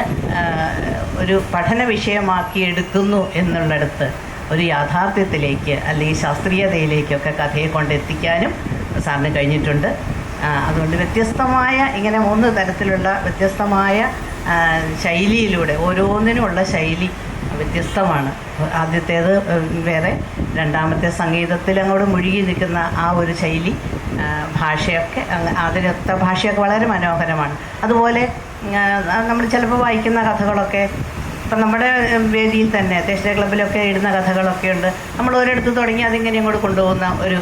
ഒരു പഠന വിഷയമാക്കി എടുക്കുന്നു എന്നുള്ളിടത്ത് ഒരു യാഥാർത്ഥ്യത്തിലേക്ക് അല്ലെങ്കിൽ ശാസ്ത്രീയതയിലേക്കൊക്കെ കഥയെ കൊണ്ടെത്തിക്കാനും സാറിന് കഴിഞ്ഞിട്ടുണ്ട്. അതുകൊണ്ട് വ്യത്യസ്തമായ ഇങ്ങനെ 3 തരത്തിലുള്ള വ്യത്യസ്തമായ ശൈലിയിലൂടെ ഓരോന്നിനുമുള്ള ശൈലി വ്യത്യസ്തമാണ്. ആദ്യത്തേത് വേറെ, രണ്ടാമത്തെ സംഗീതത്തിൽ അങ്ങോട്ട് മുഴുകി നിൽക്കുന്ന ആ ഒരു ശൈലി, ഭാഷയൊക്കെ അതിനൊത്ത ഭാഷയൊക്കെ വളരെ മനോഹരമാണ്. അതുപോലെ നമ്മൾ ചിലപ്പോൾ വായിക്കുന്ന കഥകളൊക്കെ ഇപ്പം നമ്മുടെ വേദിയിൽ തന്നെ അത്യാവശ്യ ക്ലബ്ബിലൊക്കെ ഇടുന്ന കഥകളൊക്കെ ഉണ്ട്. നമ്മൾ ഒരിടത്ത് തുടങ്ങി അതിങ്ങനെ അങ്ങോട്ട് കൊണ്ടുപോകുന്ന ഒരു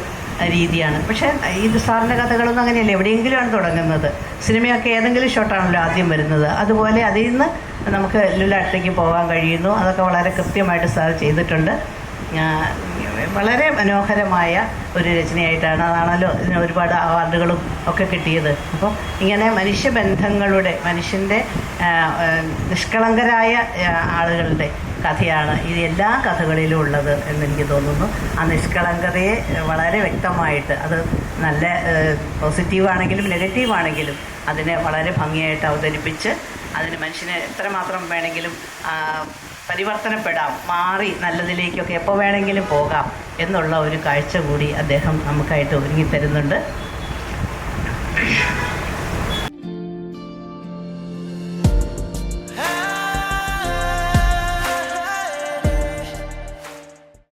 രീതിയാണ്. പക്ഷേ ഇത് സാറിൻ്റെ കഥകളൊന്നും അങ്ങനെയല്ല, എവിടെയെങ്കിലുമാണ് തുടങ്ങുന്നത്. സിനിമയൊക്കെ ഏതെങ്കിലും ഷോട്ടാണല്ലോ ആദ്യം വരുന്നത്. അതുപോലെ അതിൽ നിന്ന് നമുക്ക് ലുലാട്ടിലേക്ക് പോകാൻ കഴിയുന്നു. അതൊക്കെ വളരെ കൃത്യമായിട്ട് സാർ ചെയ്തിട്ടുണ്ട്. വളരെ മനോഹരമായ ഒരു രചനയായിട്ടാണ്. അതാണല്ലോ ഇതിന് ഒരുപാട് അവാർഡുകളും ഒക്കെ കിട്ടിയത്. അപ്പോൾ ഇങ്ങനെ മനുഷ്യബന്ധങ്ങളുടെ, മനുഷ്യൻ്റെ നിഷ്കളങ്കരായ ആളുകളുടെ കഥയാണ് ഇത് എല്ലാ കഥകളിലും ഉള്ളത് എന്നെനിക്ക് തോന്നുന്നു. ആ നിഷ്കളങ്കതയെ വളരെ വ്യക്തമായിട്ട്, അത് നല്ല പോസിറ്റീവാണെങ്കിലും നെഗറ്റീവാണെങ്കിലും അതിനെ വളരെ ഭംഗിയായിട്ട് അവതരിപ്പിച്ച് അതിന് മനുഷ്യനെ എത്രമാത്രം വേണമെങ്കിലും പരിവർത്തനപ്പെടാം, മാറി നല്ലതിലേക്കൊക്കെ എപ്പോൾ വേണമെങ്കിലും പോകാം എന്നുള്ള ഒരു കാഴ്ച കൂടി അദ്ദേഹം നമുക്കായിട്ട് ഒരുങ്ങിത്തരുന്നുണ്ട്.